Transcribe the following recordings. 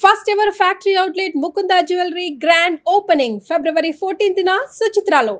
First ever factory outlet Mukunda Jewelry grand opening February 14th na Suchitralo.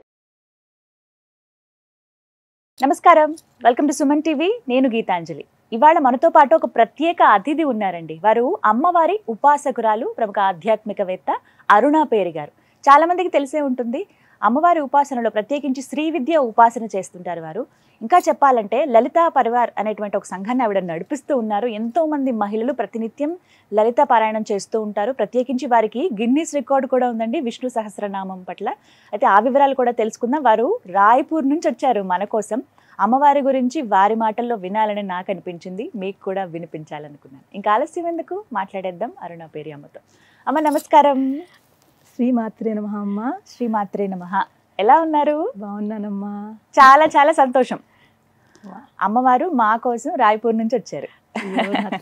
నమస్కారం, welcome to Suman TV. నేను గీతాంజలి. ఇవాళ మనతో పాటు ఒక ప్రత్యేక అతిథి ఉన్నారండి. వారు అమ్మవారి ఉపాసకురాలు, ప్రముఖ ఆధ్యాత్మికవేత్త అరుణ పేరి గారు. చాలా మందికి తెలిసే ఉంటుంది. అమ్మవారి ఉపాసనలో ప్రత్యేకించి శ్రీ విద్య ఉపాసన చేస్తుంటారు వారు. ఇంకా చెప్పాలంటే లలితా పరివార్ అనేటువంటి ఒక సంఘాన్ని ఆవిడ నడిపిస్తూ ఉన్నారు. ఎంతో మంది మహిళలు ప్రతినిత్యం లలిత పారాయణం చేస్తూ ఉంటారు. ప్రత్యేకించి వారికి గిన్నీస్ రికార్డు కూడా ఉందండి విష్ణు సహస్రనామం పట్ల. అయితే ఆ వివరాలు కూడా తెలుసుకుందాం. వారు రాయ్పూర్ నుంచి వచ్చారు మన కోసం. అమ్మవారి గురించి వారి మాటల్లో వినాలని నాకు అనిపించింది, మీకు కూడా వినిపించాలనుకున్నాను. ఇంకా ఆలస్యం ఎందుకు, మాట్లాడేద్దాం అరుణ పేరి అమ్మతో. అమ్మ నమస్కారం. శ్రీమాత్రే నమః అమ్మ. శ్రీమాత్రే నమః. ఎలా ఉన్నారు? బాగున్నానమ్మా. చాలా చాలా సంతోషం. అమ్మవారు మా కోసం రాయ్పూర్ నుంచి వచ్చారు.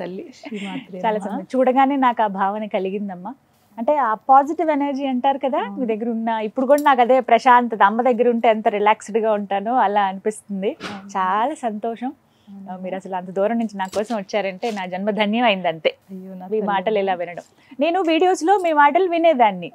తల్లి శ్రీమాత్రే చాలా సంతోషం. చూడగానే నాకు ఆ భావన కలిగిందమ్మా. అంటే ఆ పాజిటివ్ ఎనర్జీ అంటారు కదా, మీ దగ్గర ఉన్న ఇప్పుడు కూడా నాకు అదే ప్రశాంతత. అమ్మ దగ్గర ఉంటే ఎంత రిలాక్స్డ్గా ఉంటానో అలా అనిపిస్తుంది. చాలా సంతోషం. మీరు అసలు అంత దూరం నుంచి నా కోసం వచ్చారంటే నా జన్మ ధన్యం అయింది అంతే. మీ మాటలు ఇలా వినడం. నేను వీడియోస్లో మీ మాటలు వినేదాన్ని,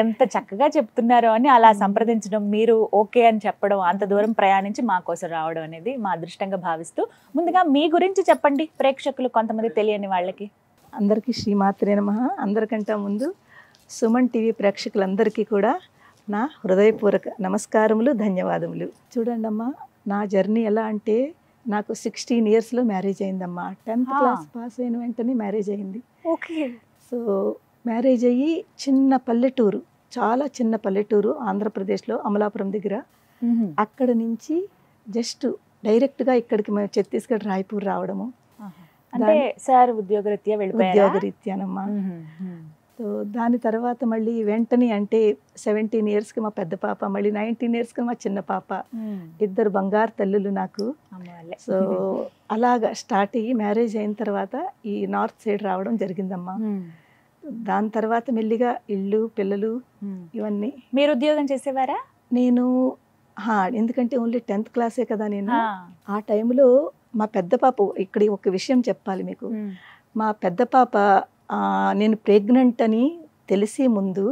ఎంత చక్కగా చెప్తున్నారో అని అలా సంప్రదించడం, మీరు ఓకే అని చెప్పడం, అంత దూరం ప్రయాణించి మా కోసం రావడం అనేది మా అదృష్టంగా భావిస్తూ, ముందుగా మీ గురించి చెప్పండి ప్రేక్షకులు, కొంతమంది తెలియని వాళ్ళకి. అందరికీ శ్రీమాత్రే నమః. అందరికంటే ముందు సుమన్ టీవీ ప్రేక్షకులందరికీ కూడా నా హృదయపూర్వక నమస్కారములు, ధన్యవాదములు. చూడండి అమ్మా, నా జర్నీ ఎలా అంటే, నాకు 16 ఇయర్స్లో మ్యారేజ్ అయిందమ్మా. 10th క్లాస్ పాస్ అయిన వెంటనే మ్యారేజ్ అయింది. ఓకే. సో మ్యారేజ్ అయ్యి చిన్న పల్లెటూరు, చాలా చిన్న పల్లెటూరు ఆంధ్రప్రదేశ్లో అమలాపురం దగ్గర. అక్కడ నుంచి జస్ట్ డైరెక్ట్గా ఇక్కడికి మేము ఛత్తీస్గఢ్ రాయ్పూర్ రావడము. అంటే సార్ ఉద్యోగరీత్యా వెళ్ళిపోయారా? ఉద్యోగరీత్యానమ్మా. సో దాని తర్వాత మళ్ళీ వెంటనే అంటే 17 ఇయర్స్కి మా పెద్ద పాప, మళ్ళీ 19 ఇయర్స్కి మా చిన్న పాప. ఇద్దరు బంగారు తల్లులు నాకు. సో అలాగా స్టార్ట్ అయ్యి మ్యారేజ్ అయిన తర్వాత ఈ నార్త్ సైడ్ రావడం జరిగిందమ్మా. దాని తర్వాత మెల్లిగా ఇల్లు, పిల్లలు ఇవన్నీ. మీరు ఉద్యోగం చేసేవారా? నేను ఎందుకంటే ఓన్లీ 10th క్లాసే కదా నేను. ఆ టైంలో మా పెద్ద పాప, ఇక్కడ ఒక విషయం చెప్పాలి మీకు. మా పెద్ద పాప నేను ప్రెగ్నెంట్ అని తెలిసే ముందు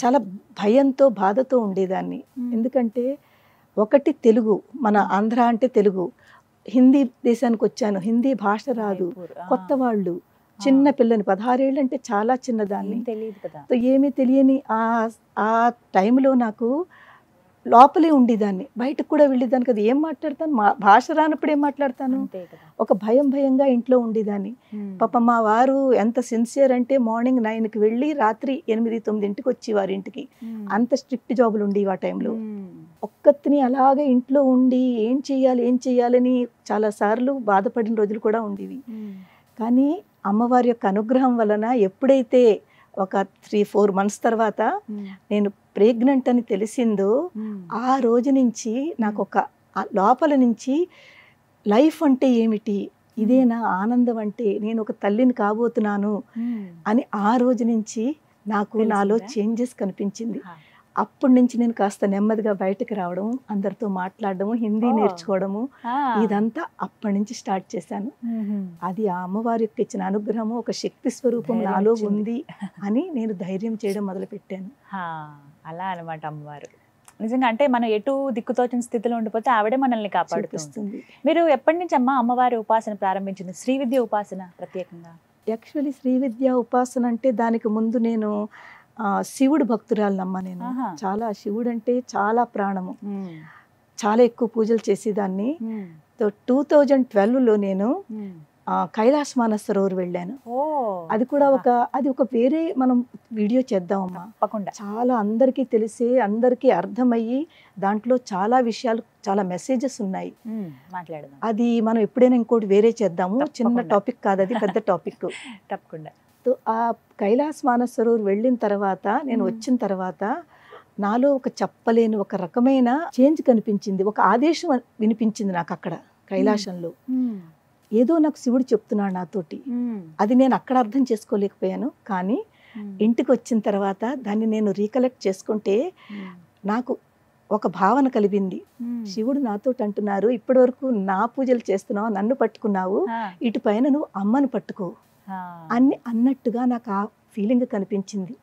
చాలా భయంతో, బాధతో ఉండేదాన్ని. ఎందుకంటే ఒకటి తెలుగు, మన ఆంధ్ర అంటే తెలుగు, హిందీ దేశానికి వచ్చాను, హిందీ భాష రాదు, కొత్త వాళ్ళు, చిన్న పిల్లని, 16 ఏళ్ళు అంటే చాలా చిన్నదాన్ని, ఏమీ తెలియని ఆ టైంలో నాకు లోపలే ఉండేదాన్ని, బయటకు కూడా వెళ్ళేదాన్ని కదా. ఏం మాట్లాడతాను, మా భాష రానప్పుడు ఏం మాట్లాడతాను, ఒక భయంగా ఇంట్లో ఉండేదాన్ని. పాప మా వారు ఎంత సిన్సియర్ అంటే, మార్నింగ్ 9కి వెళ్ళి రాత్రి 8-9 వచ్చేవారు ఇంటికి. అంత స్ట్రిక్ట్ జాబులు ఉండేవి ఆ టైంలో. ఒక్కతిని అలాగే ఇంట్లో ఉండి ఏం చేయాలని చాలాసార్లు బాధపడిన రోజులు కూడా ఉండేవి. కానీ అమ్మవారి యొక్క అనుగ్రహం వలన ఎప్పుడైతే ఒక 3-4 మంత్స్ తర్వాత నేను ప్రెగ్నెంట్ అని తెలిసిందో, ఆ రోజు నుంచి నాకు ఒక లోపల నుంచి లైఫ్ అంటే ఏమిటి, ఇదేనా ఆనందం అంటే, నేను ఒక తల్లిని కాబోతున్నాను అని ఆ రోజు నుంచి నాకు నాలో చేంజెస్ కనిపించింది. అప్పటి నుంచి నేను కాస్త నెమ్మదిగా బయటకు రావడం, అందరితో మాట్లాడడము, హిందీ నేర్చుకోవడము, ఇదంతా అప్పటి నుంచి స్టార్ట్ చేశాను. అది ఆ అమ్మవారి యొక్క ఇచ్చిన అనుగ్రహము, ఒక శక్తి స్వరూపం నాలో ఉంది అని నేను ధైర్యం చేయడం మొదలుపెట్టాను. అలా అనమాట అమ్మవారు. నిజంగా అంటే మనం ఎటు దిక్కుతోచిన స్థితిలో ఉండిపోతే ఆవిడే మనల్ని కాపాడుతుంది. మీరు ఎప్పటి నుంచి అమ్మవారి ఉపాసన ప్రారంభించింది, శ్రీ విద్య ఉపాసన ప్రత్యేకంగా? యాక్చువల్లీ శ్రీ విద్య ఉపాసన అంటే దానికి ముందు నేను శివుడు భక్తురాలనమ్మ. నేను చాలా శివుడు అంటే చాలా ప్రాణము, చాలా ఎక్కువ పూజలు చేసేదాన్ని. 2012లో నేను కైలాస మానసరోవర్ వెళ్ళాను. అది కూడా అది ఒక వేరే మనం వీడియో చేద్దామమ్మా. చాలా అందరికీ తెలిసే, అందరికీ అర్థమయ్యి, దాంట్లో చాలా విషయాలు, చాలా మెసేజెస్ ఉన్నాయి. అది మనం ఎప్పుడైనా ఇంకోటి వేరే చేద్దాము. చిన్న టాపిక్ కాదు అది, పెద్ద టాపిక్. తప్పకుండా. ఆ కైలాస మానసరోవర్ వెళ్ళిన తర్వాత, నేను వచ్చిన తర్వాత నాలో ఒక చెప్పలేని ఒక రకమైన చేంజ్ కనిపించింది. ఒక ఆదేశం వినిపించింది నాకు అక్కడ కైలాసంలో. ఏదో నాకు శివుడు చెప్తున్నాడు నాతోటి. అది నేను అక్కడ అర్థం చేసుకోలేకపోయాను. కానీ ఇంటికి వచ్చిన తర్వాత దాన్ని నేను రీకలెక్ట్ చేసుకుంటే నాకు ఒక భావన కలిగింది. శివుడు నాతో అంటున్నారు, ఇప్పటి వరకు నా పూజలు చేస్తున్నావు, నన్ను పట్టుకున్నావు, ఇటు పైన నువ్వు అమ్మను పట్టుకో, అన్ని అన్నట్టుగా నాకు ఆ ఫీలింగ్ కనిపించింది.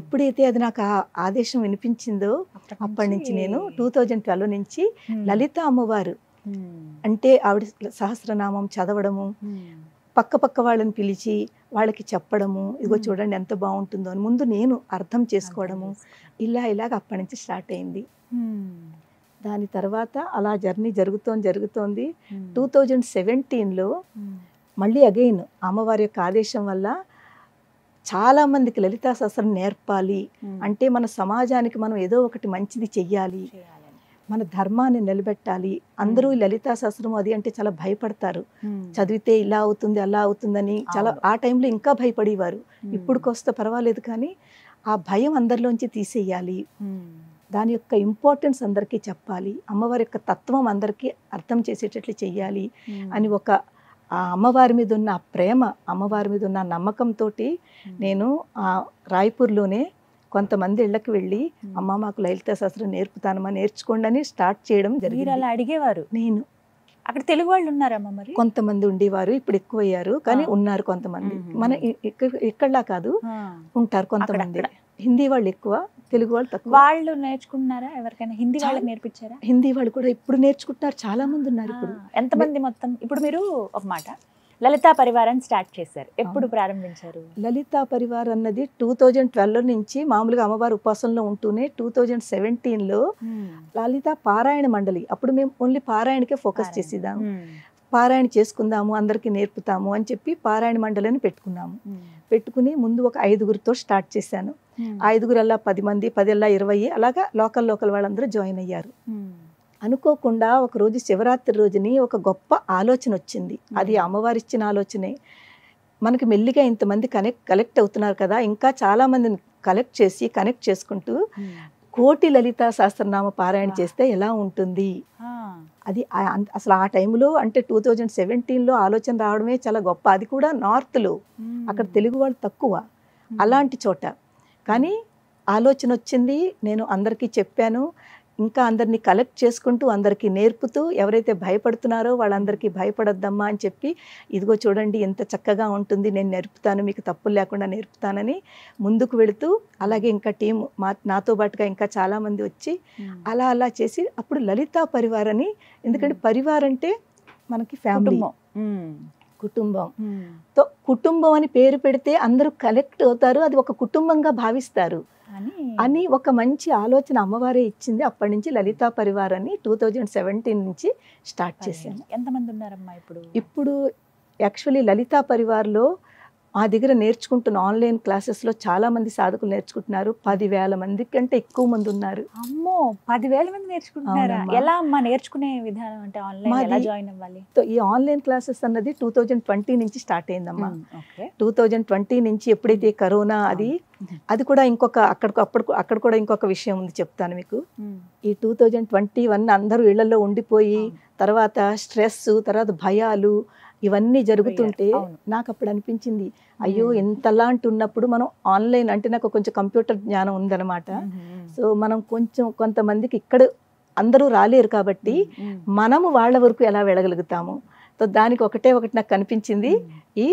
ఎప్పుడైతే అది నాకు ఆ ఆదేశం వినిపించిందో అప్పటి నుంచి నేను 2012 నుంచి లలిత అమ్మవారు అంటే ఆవిడ సహస్రనామం చదవడము, పక్క వాళ్ళని పిలిచి వాళ్ళకి చెప్పడము, ఇదిగో చూడండి ఎంత బాగుంటుందో అని ముందు నేను అర్థం చేసుకోవడము, ఇలాగ అప్పటి నుంచి స్టార్ట్ అయింది. దాని తర్వాత అలా జర్నీ జరుగుతోంది. 2017లో మళ్ళీ అగైన్ అమ్మవారి యొక్క ఆదేశం వల్ల చాలా మందికి లలితా సహస్రం నేర్పాలి అంటే మన సమాజానికి మనం ఏదో ఒకటి మంచిది చెయ్యాలి, మన ధర్మాన్ని నిలబెట్టాలి. అందరూ లలితా సహస్రం అది అంటే చాలా భయపడతారు, చదివితే ఇలా అవుతుంది అలా అవుతుందని చాలా ఆ టైంలో ఇంకా భయపడేవారు. ఇప్పుడు కొస్త పర్వాలేదు కానీ ఆ భయం అందరిలోంచి తీసేయాలి, దాని యొక్క ఇంపార్టెన్స్ అందరికీ చెప్పాలి, అమ్మవారి యొక్క తత్వం అందరికీ అర్థం చేసేటట్లు చెయ్యాలి అని ఒక ఆ అమ్మవారి మీద ఉన్న ప్రేమ, అమ్మవారి మీద ఉన్న నమ్మకంతో నేను ఆ రాయ్పూర్లోనే కొంతమంది ఇళ్ళకి వెళ్ళి అమ్మ మాకు లలితా సహస్రం నేర్పుతానమ్మా, నేర్చుకోండి అని స్టార్ట్ చేయడం జరిగింది. అలా అడిగేవారు? నేను అక్కడ తెలుగు వాళ్ళు ఉన్నారమ్మా? మరి కొంతమంది ఉండేవారు, ఇప్పుడు ఎక్కువ అయ్యారు కానీ ఉన్నారు కొంతమంది. మన ఇక్కడలా కాదు, ఉంటారు కొంతమంది. హిందీ వాళ్ళు ఎక్కువ, తెలుగు వాళ్ళు తక్కువ. వాళ్ళు నేర్చుకుంటున్నారా? ఎవరికైనా హిందీ వాళ్ళకి నేర్పించారా? హిందీ వాళ్ళు కూడా ఇప్పుడు నేర్చుకుంటున్నారు, చాలా మంది ఉన్నారు. ఇప్పుడు ఎంతమంది మొత్తం? ఇప్పుడు మీరు ఒక మాట లలితా పరివారాన్ని స్టార్ట్ చేశారు, ఎప్పుడు ప్రారంభించారు? లలితా పరివార్ అన్నది 2012 నుంచి మామూలుగా అమ్మవారి ఉపాసనలో ఉంటూనే 2017లో లలితా పారాయణ మండలి, అప్పుడు మేము ఓన్లీ పారాయణకే ఫోకస్ చేసేదాము. పారాయణ చేసుకుందాము, అందరికీ నేర్పుతాము అని చెప్పి పారాయణ మండలిని పెట్టుకున్నాము. పెట్టుకుని ముందు ఒక 5గురితో స్టార్ట్ చేశాను. 5గురల్లా 10 మంది, 10 20 అలాగా లోకల్ వాళ్ళందరూ జాయిన్ అయ్యారు. అనుకోకుండా ఒక రోజు శివరాత్రి రోజుని ఒక గొప్ప ఆలోచన వచ్చింది. అది అమ్మవారి ఇచ్చిన ఆలోచనే. మనకి మెల్లిగా ఇంతమంది కలెక్ట్ అవుతున్నారు కదా, ఇంకా చాలా మందిని కనెక్ట్ చేసుకుంటూ కోటి లలితా సహస్రనామ పారాయణ చేస్తే ఎలా ఉంటుంది అది అసలు ఆ టైంలో అంటే 2017లో ఆలోచన రావడమే చాలా గొప్ప. అది కూడా నార్త్లో, అక్కడ తెలుగు వాళ్ళు తక్కువ అలాంటి చోట. కానీ ఆలోచన వచ్చింది, నేను అందరికీ చెప్పాను. ఇంకా అందరినీ కలెక్ట్ చేసుకుంటూ అందరికీ నేర్పుతూ ఎవరైతే భయపడుతున్నారో వాళ్ళందరికీ భయపడొద్దమ్మా అని చెప్పి, ఇదిగో చూడండి ఎంత చక్కగా ఉంటుంది, నేను నేర్పుతాను, మీకు తప్పులు లేకుండా నేర్పుతానని ముందుకు వెళుతూ, అలాగే ఇంకా టీం నాతో పాటుగా ఇంకా చాలామంది వచ్చి అలా చేసి అప్పుడు లలితా పరివార్ అని, ఎందుకంటే పరివార్ అంటే మనకి ఫ్యామిలీ, కుటుంబం. కుటుంబం అని పేరు పెడితే అందరూ కలెక్ట్ అవుతారు, అది ఒక కుటుంబంగా భావిస్తారు అని ఒక మంచి ఆలోచన అమ్మవారే ఇచ్చింది. అప్పటి నుంచి లలితా పరివార్ అని 2017 నుంచి స్టార్ట్ చేశాను. ఎంతమంది ఉన్నారమ్మా ఇప్పుడు? ఇప్పుడు యాక్చువల్లీ లలితా పరివార్లో మా దగ్గర నేర్చుకుంటున్న ఆన్లైన్ క్లాసెస్లో చాలా మంది సాధకులు నేర్చుకుంటున్నారు. 10,000 మంది కంటే ఎక్కువ మంది ఉన్నారు. అమ్మో, 10,000 మంది నేర్చుకుంటున్నారా? ఎలా అమ్మా నేర్చుకునే విధానం? అంటే ఆన్లైన్ ఎలా జాయిన్ అవ్వాలి? ఈ ఆన్లైన్ క్లాసెస్ అన్నది 2020 నుంచి స్టార్ట్ అయిందమ్మా. 2020 నుంచి ఎప్పుడైతే కరోనా అది కూడా ఇంకొక అక్కడ కూడా ఇంకొక విషయం ఉంది, చెప్తాను మీకు. ఈ 2021 అందరూ ఇళ్లలో ఉండిపోయి తర్వాత స్ట్రెస్, తర్వాత భయాలు ఇవన్నీ జరుగుతుంటే నాకు అప్పుడు అనిపించింది, అయ్యో ఇంతలాంటి ఉన్నప్పుడు మనం ఆన్లైన్ అంటే, నాకు కొంచెం కంప్యూటర్ జ్ఞానం ఉందన్నమాట. సో మనం కొంతమందికి ఇక్కడ అందరూ రాలేరు కాబట్టి మనము వాళ్ళ వరకు ఎలా వెళ్ళగలుగుతాము. సో దానికి ఒకటి నాకు కనిపించింది ఈ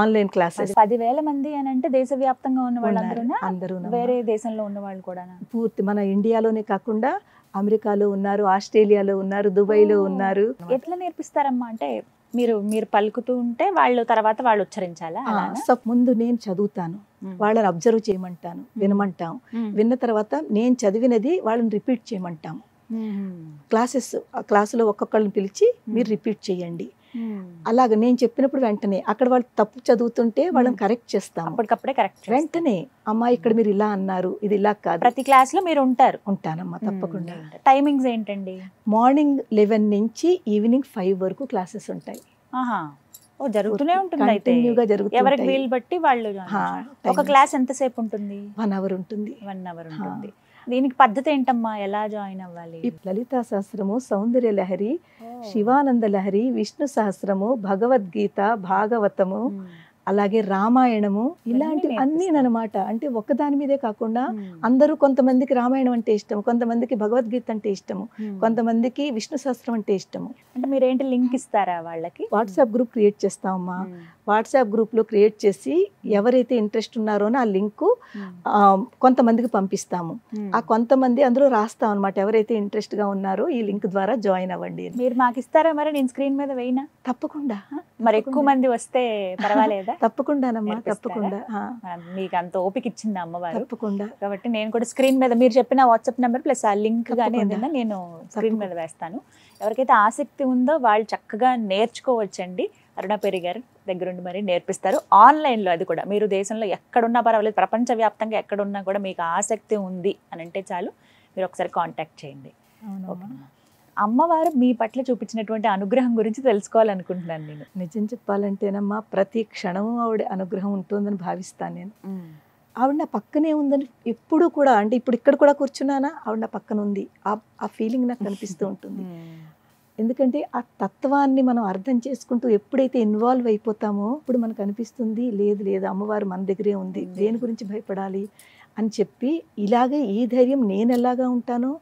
ఆన్లైన్ క్లాసెస్. 10,000 మంది అని అంటే దేశవ్యాప్తంగా ఉన్న వాళ్ళందరూ, వేరే దేశంలో ఉన్న వాళ్ళు కూడా? పూర్తి మన ఇండియాలోనే కాకుండా అమెరికాలో ఉన్నారు, ఆస్ట్రేలియాలో ఉన్నారు, దుబాయ్లో ఉన్నారు. ఎట్లా నేర్పిస్తారమ్మా? అంటే మీరు పలుకుతూ ఉంటే వాళ్ళు తర్వాత వాళ్ళు ఉచ్చరించాలా? ముందు నేను చదువుతాను, వాళ్ళని అబ్జర్వ్ చేయమంటాను, వినమంటాం. విన్న తర్వాత నేను చదివినది వాళ్ళని రిపీట్ చేయమంటాము. క్లాసులో ఒక్కొక్కళ్ళని పిలిచి మీరు రిపీట్ చేయండి. అలాగే నేను చెప్పినప్పుడు వెంటనే అక్కడ వాళ్ళు తప్పు చదువుతుంటే వాళ్ళని కరెక్ట్ చేస్తాం. అప్పటికప్పుడే కరెక్ట్ వెంటనే, అమ్మా ఇక్కడ మీరు ఇలా అన్నారు, ఇది ఇలా కాదు. ప్రతి క్లాస్ లో మీరు ఉంటానమ్మా తప్పకుండా. టైమింగ్స్ ఏంటండి? మార్నింగ్ 11 నుంచి ఈవినింగ్ 5 వరకు క్లాసెస్ ఉంటాయి. జరుగుతూనే ఉంటుంది అయితే, ఎవరికి వీలు బట్టి వాళ్ళు. ఒక క్లాస్ ఎంతసేపు ఉంటుంది? 1 అవర్ ఉంటుంది. 1 అవర్ ఉంటుంది. దీనికి పద్ధతి ఏంటమ్మా, ఎలా జాయిన్ అవ్వాలి? లలితా సహస్రము, సౌందర్య లహరి, శివానంద లహరి, విష్ణు సహస్రము, భగవద్గీత, భాగవతము, అలాగే రామాయణము, ఇలాంటివి అన్నీ అన్నమాట. అంటే ఒక్కదాని మీదే కాకుండా అందరూ, కొంతమందికి రామాయణం అంటే ఇష్టం, కొంతమందికి భగవద్గీత అంటే ఇష్టము, కొంతమందికి విష్ణు సహస్రం అంటే ఇష్టము. అంటే మీరేంటి లింక్ ఇస్తారా వాళ్ళకి? వాట్సాప్ గ్రూప్ క్రియేట్ చేస్తామమ్మా. వాట్సాప్ గ్రూప్లో క్రియేట్ చేసి ఎవరైతే ఇంట్రెస్ట్ ఉన్నారో ఆ లింకు కొంతమందికి పంపిస్తాము. ఆ కొంతమంది అందులో రాస్తాం అనమాట, ఎవరైతే ఇంట్రెస్ట్గా ఉన్నారో ఈ లింక్ ద్వారా జాయిన్ అవ్వండి. మీరు మాకు ఇస్తారా మరి? నేను స్క్రీన్ మీద వేయినా? తప్పకుండా. మరి ఎక్కువ మంది వస్తే పర్వాలేదా? తప్పకుండానమ్మా, తప్పకుండా. మీకు అంత ఓపిక ఇచ్చింది అమ్మవారు. తప్పకుండా. కాబట్టి నేను కూడా స్క్రీన్ మీద మీరు చెప్పిన వాట్సాప్ నెంబర్ ప్లస్ ఆ లింక్ కానీ ఏదైనా నేను స్క్రీన్ మీద వేస్తాను. ఎవరికైతే ఆసక్తి ఉందో వాళ్ళు చక్కగా నేర్చుకోవచ్చండి. అరుణ పేరి గారు దగ్గరుండి మరి నేర్పిస్తారు ఆన్లైన్లో. అది కూడా మీరు దేశంలో ఎక్కడున్నా పర్వాలేదు, ప్రపంచవ్యాప్తంగా ఎక్కడున్నా కూడా మీకు ఆసక్తి ఉంది అని అంటే చాలు, మీరు ఒకసారి కాంటాక్ట్ చేయండి. అమ్మవారు మీ పట్ల చూపించినటువంటి అనుగ్రహం గురించి తెలుసుకోవాలనుకుంటున్నాను నేను. నిజం చెప్పాలంటేనమ్మా, ప్రతి క్షణము ఆవిడ అనుగ్రహం ఉంటుందని భావిస్తాను నేను. ఆవిడ నా పక్కనే ఉందని ఎప్పుడు కూడా, అంటే ఇప్పుడు ఇక్కడ కూడా కూర్చున్నానా ఆవిడ నా పక్కన ఉంది, ఆ ఫీలింగ్ నాకు కనిపిస్తూ ఉంటుంది. ఎందుకంటే ఆ తత్వాన్ని మనం అర్థం చేసుకుంటూ ఎప్పుడైతే ఇన్వాల్వ్ అయిపోతామో ఇప్పుడు మనకు అనిపిస్తుంది, లేదు లేదు అమ్మవారు మన దగ్గరే ఉంది, దేని గురించి భయపడాలి అని చెప్పి, ఇలాగే ఈ ధైర్యం నేను ఎలాగా ఉంటానో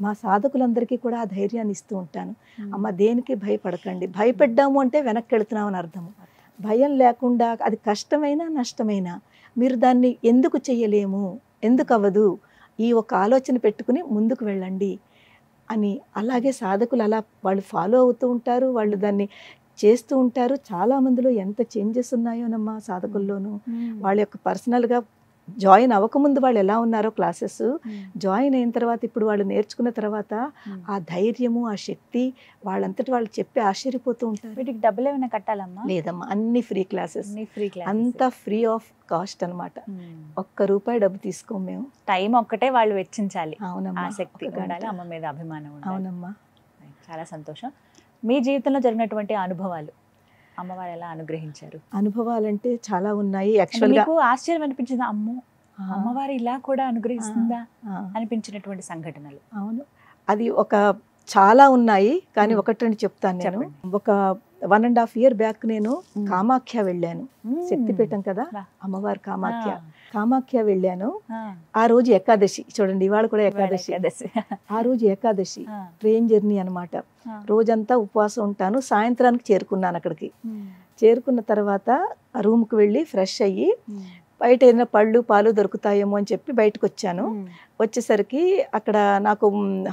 మా సాధకులందరికీ కూడా ఆ ధైర్యాన్ని ఇస్తూ ఉంటాను. అమ్మ దేనికి భయపడకండి, భయపడ్డాము అంటే వెనక్కి వెళుతున్నామని అర్థము. భయం లేకుండా అది కష్టమైనా నష్టమైనా మీరు దాన్ని ఎందుకు చెయ్యలేము, ఎందుకు అవ్వదు, ఈ ఒక ఆలోచన పెట్టుకుని ముందుకు వెళ్ళండి అని. అలాగే సాధకులు అలా వాళ్ళు ఫాలో అవుతూ ఉంటారు, వాళ్ళు దాన్ని చేస్తూ ఉంటారు. చాలామందిలో ఎంత చేంజెస్ ఉన్నాయోనమ్మా సాధకుల్లోనూ. వాళ్ళ యొక్క పర్సనల్గా జాయిన్ అవ్వకముందు వాళ్ళు ఎలా ఉన్నారో క్లాసెస్, జాయిన్ అయిన తర్వాత ఇప్పుడు వాళ్ళు నేర్చుకున్న తర్వాత ఆ ధైర్యము, ఆ శక్తి వాళ్ళంతటి వాళ్ళు చెప్పి ఆశ్చర్యపోతూ ఉంటారు. వీటికి డబ్బులు ఏమైనా కట్టాలమ్మా? లేదమ్మా, అన్ని ఫ్రీ క్లాసెస్, అంతా ఫ్రీ ఆఫ్ కాస్ట్ అనమాట. ₹1 డబ్బు తీసుకోం మేము. టైం ఒక్కటే వాళ్ళు వెచ్చించాలి. అవునమ్మా, ఆసక్తి ఉండాలి, అమ్మ మీద అభిమానం ఉండాలి. అవునమ్మా. చాలా సంతోషం. మీ జీవితంలో జరిగినటువంటి అనుభవాలు, అమ్మవారు ఎలా అనుగ్రహించారు? అనుభవాలంటే చాలా ఉన్నాయి. యాక్చువల్గా మీకు ఆశ్చర్యం అనిపించింది, అమ్మో అమ్మవారు ఇలా కూడా అనుగ్రహిస్తుందా అనిపించినటువంటి సంఘటనలు? అవును, అది చాలా ఉన్నాయి, కానీ ఒకటి రెండు చెప్తాను నేను. ఒక 1.5 year బ్యాక్ నేను కామాఖ్య వెళ్ళాను. శక్తిపీఠం కదా అమ్మవారు కామాఖ్య వెళ్ళాను. ఆ రోజు ఏకాదశి, చూడండి ఇవాళ కూడా ఏకాదశి. ఆ రోజు ఏకాదశి ట్రైన్ జర్నీ అనమాట. రోజంతా ఉపవాసం ఉంటాను. సాయంత్రానికి చేరుకున్నాను. అక్కడికి చేరుకున్న తర్వాత రూమ్కి వెళ్ళి ఫ్రెష్ అయ్యి బయట ఏదైనా పళ్ళు పాలు దొరుకుతాయేమో అని చెప్పి బయటకు వచ్చాను. వచ్చేసరికి అక్కడ నాకు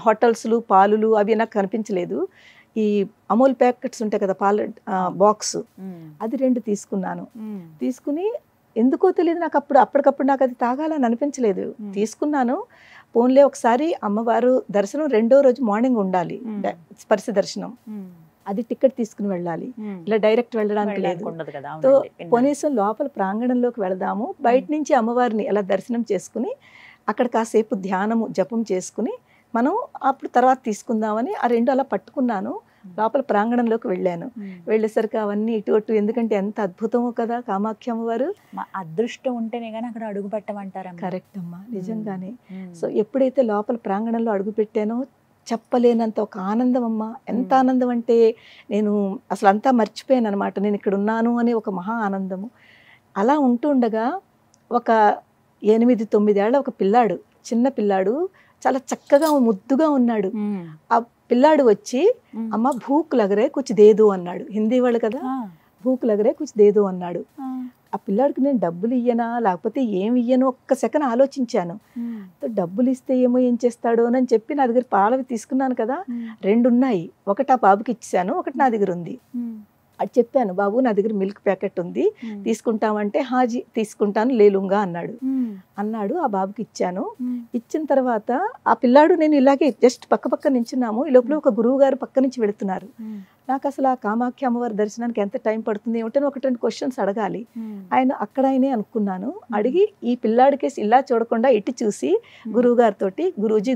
హోటల్స్లు పాలులు అవి నాకు కనిపించలేదు. ఈ అమూల్ ప్యాకెట్స్ ఉంటాయి కదా పాల బాక్స్, అది 2 తీసుకున్నాను. తీసుకుని ఎందుకో తెలియదు నాకు అప్పటికప్పుడు నాకు అది తాగాలని అనిపించలేదు. తీసుకున్నాను. పోన్లే ఒకసారి అమ్మవారు దర్శనం 2వ రోజు మార్నింగ్ ఉండాలి, స్పర్శ దర్శనం. అది టికెట్ తీసుకుని వెళ్ళాలి, ఇలా డైరెక్ట్ వెళ్ళడానికి లేదు. సో కనీసం లోపల ప్రాంగణంలోకి వెళదాము, బయట నుంచి అమ్మవారిని అలా దర్శనం చేసుకుని అక్కడ కాసేపు ధ్యానము జపం చేసుకుని మనం అప్పుడు తర్వాత తీసుకుందామని ఆ 2 అలా పట్టుకున్నాను. లోపల ప్రాంగణంలోకి వెళ్ళాను. వెళ్ళేసరికి అవన్నీ ఇటు అటు, ఎందుకంటే ఎంత అద్భుతమో కదా కామాఖ్య అమ్మవారు. అదృష్టం ఉంటేనే కానీ అక్కడ అడుగు పెట్టమంటారా? కరెక్ట్ అమ్మా, నిజంగానే. సో ఎప్పుడైతే లోపల ప్రాంగణంలో అడుగు పెట్టానో చెప్పలేనంత ఒక ఆనందం అమ్మా. ఎంత ఆనందం అంటే నేను అసలు అంతా మర్చిపోయాను అనమాట, నేను ఇక్కడ ఉన్నాను అని ఒక మహా ఆనందము. అలా ఉంటుండగా ఒక 8-9 ఏళ్ల ఒక పిల్లాడు, చిన్న పిల్లాడు, చాలా చక్కగా ముద్దుగా ఉన్నాడు. ఆ పిల్లాడు వచ్చి అమ్మ భూక్ లగరే కుచ్ దేదో అన్నాడు. హిందీ వాళ్ళు కదా, భూక్ లగరే కుచ్ దేదో అన్నాడు. ఆ పిల్లాడికి నేను డబ్బులు ఇయ్యనా లేకపోతే ఏమి ఇయ్యను ఒక్క సెకండ్ ఆలోచించాను. డబ్బులు ఇస్తే ఏమో ఏం చేస్తాడో అని చెప్పి నా దగ్గర పాలవి తీసుకున్నాను కదా, 2 ఉన్నాయి. ఒకటి ఆ బాబుకి ఇచ్చాను, ఒకటి నా దగ్గర ఉంది. అది చెప్పాను, బాబు నా దగ్గర మిల్క్ ప్యాకెట్ ఉంది తీసుకుంటామంటే, హాజీ తీసుకుంటాను లేలుంగా అన్నాడు. ఆ బాబుకి ఇచ్చాను. ఇచ్చిన తర్వాత ఆ పిల్లాడు నేను ఇలాగే జస్ట్ పక్క నించున్నాము. ఈ లోపల ఒక గురువు గారు పక్క నుంచి వెళుతున్నారు. నాకు అసలు ఆ కామాఖ్య అమ్మవారి దర్శనానికి ఎంత టైం పడుతుంది ఏమిటని 1-2 క్వశ్చన్స్ అడగాలి. ఆయనే అనుకున్నాను. అడిగి ఈ పిల్లాడి కేసు ఇలా చూడకుండా ఇటు చూసి గురువు గారితో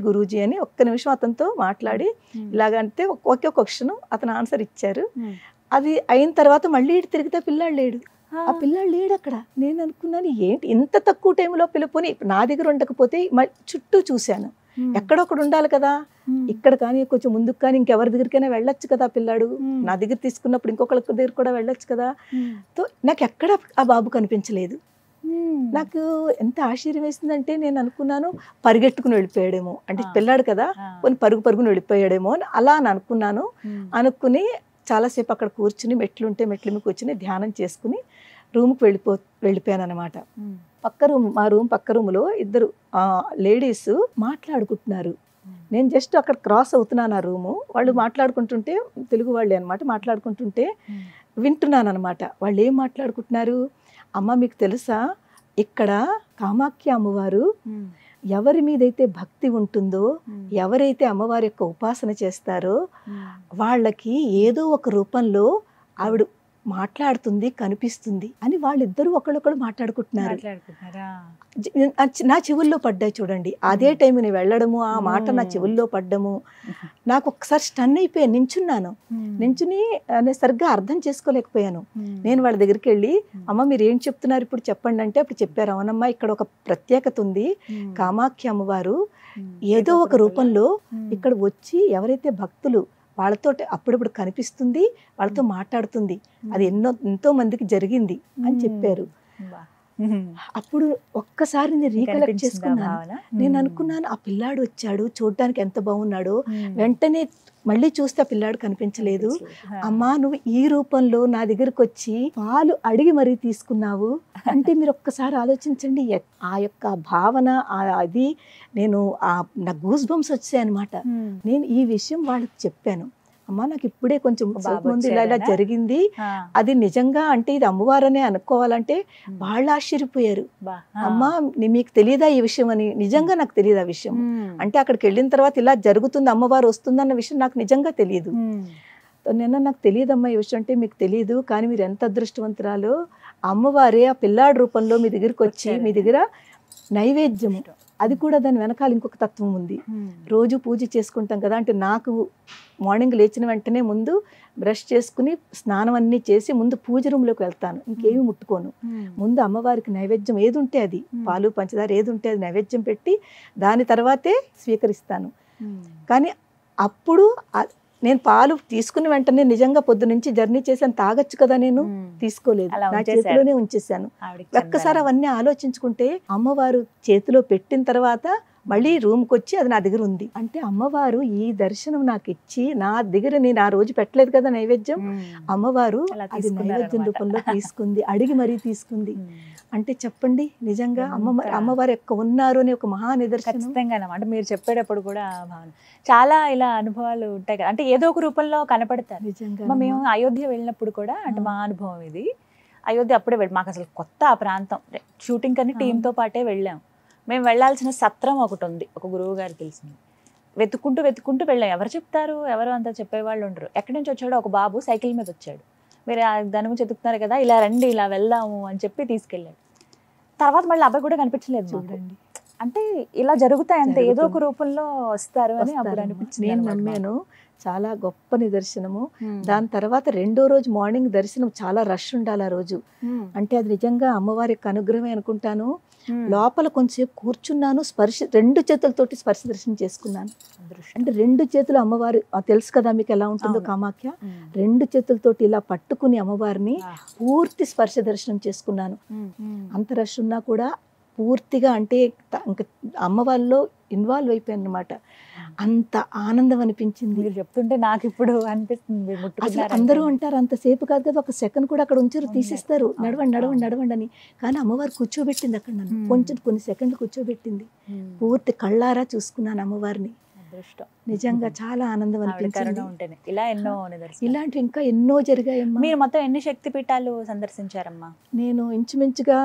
గురూజీ అని ఒక్క నిమిషం అతనితో మాట్లాడి ఇలాగంటే ఒకే క్వశ్చన్ అతను ఆన్సర్ ఇచ్చారు. అది అయిన తర్వాత మళ్ళీ ఇటు తిరిగితే పిల్లాడు లేడు. ఆ పిల్లాడు లేడు అక్కడ. నేను అనుకున్నాను ఏంటి ఇంత తక్కువ టైంలో పిలుపుని, నా దగ్గర ఉండకపోతే చుట్టూ చూశాను, ఎక్కడొక్కడ ఉండాలి కదా, ఇక్కడ కానీ కొంచెం ముందుకు కానీ ఇంకెవరి దగ్గరికైనా వెళ్ళొచ్చు కదా పిల్లాడు. నా దగ్గర తీసుకున్నప్పుడు ఇంకొకరి దగ్గర కూడా వెళ్ళొచ్చు కదా. తో నాకు ఎక్కడ ఆ బాబు కనిపించలేదు. నాకు ఎంత ఆశ్చర్యం వేసిందంటే నేను అనుకున్నాను పరిగెట్టుకుని వెళ్ళిపోయాడేమో, అంటే పిల్లాడు కదా కొన్ని పరుగుని వెళ్ళిపోయాడేమో అని అలా అని అనుకున్నాను. అనుకుని చాలాసేపు అక్కడ కూర్చుని మెట్లుంటే మెట్ల మీద కూర్చుని ధ్యానం చేసుకుని రూమ్కి వెళ్ళిపోయాను అనమాట. మా రూమ్ పక్క రూమ్లో ఇద్దరు లేడీస్ మాట్లాడుకుంటున్నారు. నేను జస్ట్ అక్కడ క్రాస్ అవుతున్నాను ఆ రూము. వాళ్ళు మాట్లాడుకుంటుంటే, తెలుగు వాళ్ళే అనమాట, మాట్లాడుకుంటుంటే వింటున్నాను అనమాట. వాళ్ళు ఏం మాట్లాడుకుంటున్నారు, అమ్మ మీకు తెలుసా ఇక్కడ కామాఖ్య అమ్మవారు ఎవరి మీదైతే భక్తి ఉంటుందో, ఎవరైతే అమ్మవారి యొక్క ఉపాసన చేస్తారో వాళ్ళకి ఏదో ఒక రూపంలో ఆవిడ మాట్లాడుతుంది, కనిపిస్తుంది అని వాళ్ళిద్దరూ ఒకళ్ళొకళ్ళు మాట్లాడుకుంటున్నారు. నా చెవుల్లో పడ్డాయి చూడండి. అదే టైం నేను వెళ్ళడము, ఆ మాట నా చెవుల్లో పడ్డము, నాకు ఒకసారి స్టన్ అయిపోయాను. నించుని నేను సరిగ్గా అర్థం చేసుకోలేకపోయాను. నేను వాళ్ళ దగ్గరికి వెళ్ళి, అమ్మ మీరు ఏం చెప్తున్నారు ఇప్పుడు చెప్పండి అంటే, అప్పుడు చెప్పారు, అవునమ్మా ఇక్కడ ఒక ప్రత్యేకత ఉంది. కామాఖ్య అమ్మవారు ఏదో ఒక రూపంలో ఇక్కడ వచ్చి ఎవరైతే భక్తులు వాళ్ళతో అప్పుడప్పుడు కనిపిస్తుంది, వాళ్ళతో మాట్లాడుతుంది. అది ఎంతో మందికి జరిగింది అని చెప్పారు. అప్పుడు ఒక్కసారి నేను రీకలెక్ట్ చేసుకున్నాను. నేను అనుకున్నాను, ఆ పిల్లాడు వచ్చాడు, చూడడానికి ఎంత బాగున్నాడో. వెంటనే మళ్ళీ చూస్తే ఆ పిల్లాడు కనిపించలేదు. అమ్మా నువ్వు ఈ రూపంలో నా దగ్గరకు వచ్చి పాలు అడిగి మరీ తీసుకున్నావు అంటే మీరు ఒక్కసారి ఆలోచించండి. ఆ యొక్క భావన అది నేను నా గూస్ బంప్స్ వచ్చాయి అనమాట. నేను ఈ విషయం వాళ్ళకి చెప్పాను. అమ్మ నాకు ఇప్పుడే కొంచెం ముందు ఇలా జరిగింది, అది నిజంగా అంటే ఇది అమ్మవారనే అనుకోవాలంటే వాళ్ళు ఆశ్చర్యపోయారు. అమ్మ మీకు తెలియదా ఈ విషయం అని. నిజంగా నాకు తెలియదు ఆ విషయం. అంటే అక్కడికి వెళ్ళిన తర్వాత ఇలా జరుగుతుంది, అమ్మవారు వస్తుందన్న విషయం నాకు నిజంగా తెలియదు. నాకు తెలియదమ్మా ఈ విషయం అంటే. మీకు తెలియదు, కానీ మీరు ఎంత అదృష్టవంతురాలో, అమ్మవారే ఆ పిల్లాడి రూపంలో మీ దగ్గరికి వచ్చి మీ దగ్గర నైవేద్యం, అది కూడా దాని వెనకాల ఇంకొక తత్వం ఉంది. రోజు పూజ చేసుకుంటాం కదా, అంటే నాకు మార్నింగ్ లేచిన వెంటనే ముందు బ్రష్ చేసుకుని స్నానం అన్నీ చేసి ముందు పూజ రూమ్లోకి వెళ్తాను. ఇంకేమి ముట్టుకోను. ముందు అమ్మవారికి నైవేద్యం ఏది ఉంటే అది, పాలు పంచదార ఏది ఉంటే అది నైవేద్యం పెట్టి దాని తర్వాతే స్వీకరిస్తాను. కానీ అప్పుడు నేను పాలు తీసుకుని వెంటనే నిజంగా పొద్దు నుంచి జర్నీ చేశాను, తాగొచ్చు కదా, నేను తీసుకోలేదు, నా చేతిలోనే ఉంచేసాను. ఒక్కసారి అవన్నీ ఆలోచించుకుంటే అమ్మవారు చేతిలో పెట్టిన తర్వాత మళ్ళీ రూమ్కి వచ్చి అది నా దగ్గర ఉంది అంటే అమ్మవారు ఈ దర్శనం నాకు ఇచ్చి నా దగ్గర, నేను ఆ రోజు పెట్టలేదు కదా నైవేద్యం, అమ్మవారు అది నైవేద్యం రూపంలో తీసుకుంది, అడిగి మరీ తీసుకుంది. అంటే చెప్పండి, నిజంగా అమ్మవారు యొక్క ఉన్నారు అనే ఒక మహా నిదర్శనం. ఖచ్చితంగా అంటే మీరు చెప్పేటప్పుడు కూడా చాలా ఇలా అనుభవాలు ఉంటాయి కదా, అంటే ఏదో ఒక రూపంలో కనపడతారు. నిజంగా మేము అయోధ్య వెళ్ళినప్పుడు కూడా, అంటే మా అనుభవం ఇది, అయోధ్య అప్పుడే మాకు అసలు కొత్త ఆ ప్రాంతం, షూటింగ్ కని టీంతో పాటే వెళ్ళాం. మేము వెళ్ళాల్సిన సత్రం ఒకటి ఉంది, ఒక గురువు గారు తెలిసింది. వెతుక్కుంటూ వెళ్ళాం. ఎవరు చెప్తారు, ఎవరు అంతా చెప్పేవాళ్ళు ఉండరు. ఎక్కడి నుంచి వచ్చాడో ఒక బాబు సైకిల్ మీద వచ్చాడు. మీరు దాని గురించి చెప్తున్నారు కదా, ఇలా రండి ఇలా వెళ్దాము అని చెప్పి తీసుకెళ్ళాడు. తర్వాత మళ్ళీ అబ్బాయి కూడా కనిపించలేదు. చూడండి, అంటే ఇలా జరుగుతాయి అంతే, ఏదో ఒక రూపంలో వస్తారు అని అప్పుడు అనిపించింది. నేను నమ్మాను, చాలా గొప్ప నిదర్శనము. దాని తర్వాత రెండో రోజు మార్నింగ్ దర్శనం చాలా రష్ ఉండాలి ఆ రోజు. అంటే అది నిజంగా అమ్మవారి యొక్క అనుగ్రహమే అనుకుంటాను. లోపల కొంచెంసేపు కూర్చున్నాను, రెండు చేతులతోటి స్పర్శ దర్శనం చేసుకున్నాను. అంటే రెండు చేతులు అమ్మవారు తెలుసు కదా మీకు ఎలా ఉంటుందో కామాఖ్య, రెండు చేతులతోటి ఇలా పట్టుకుని అమ్మవారిని పూర్తి స్పర్శ దర్శనం చేసుకున్నాను. అంత రష్ ఉన్నా కూడా పూర్తిగా, అంటే ఇంకా అమ్మవారిలో ఇన్వాల్వ్ అయిపోయాను అనమాట. అంత ఆనందం అనిపించింది. మీరు చెప్తుంటే నాకు ఇప్పుడు అనిపిస్తుంది. అసలు అందరూ అంటారు అంతసేపు కాదు కదా, ఒక సెకండ్ కూడా అక్కడ ఉంచారు, తీసేస్తారు, నడవండి అని. కానీ అమ్మవారు కూర్చోబెట్టింది అక్కడ, నన్ను కొన్ని సెకండ్లు కూర్చోబెట్టింది. పూర్తి కళ్ళారా చూసుకున్నాను అమ్మవారిని. నిజంగా చాలా ఆనందం అనిపించింది. ఇలాంటి ఇంకా ఎన్నో జరిగాయమ్మా. మీరు మొత్తం ఎన్ని శక్తి పీఠాలు సందర్శించారమ్మా? నేను ఇంచుమించుగా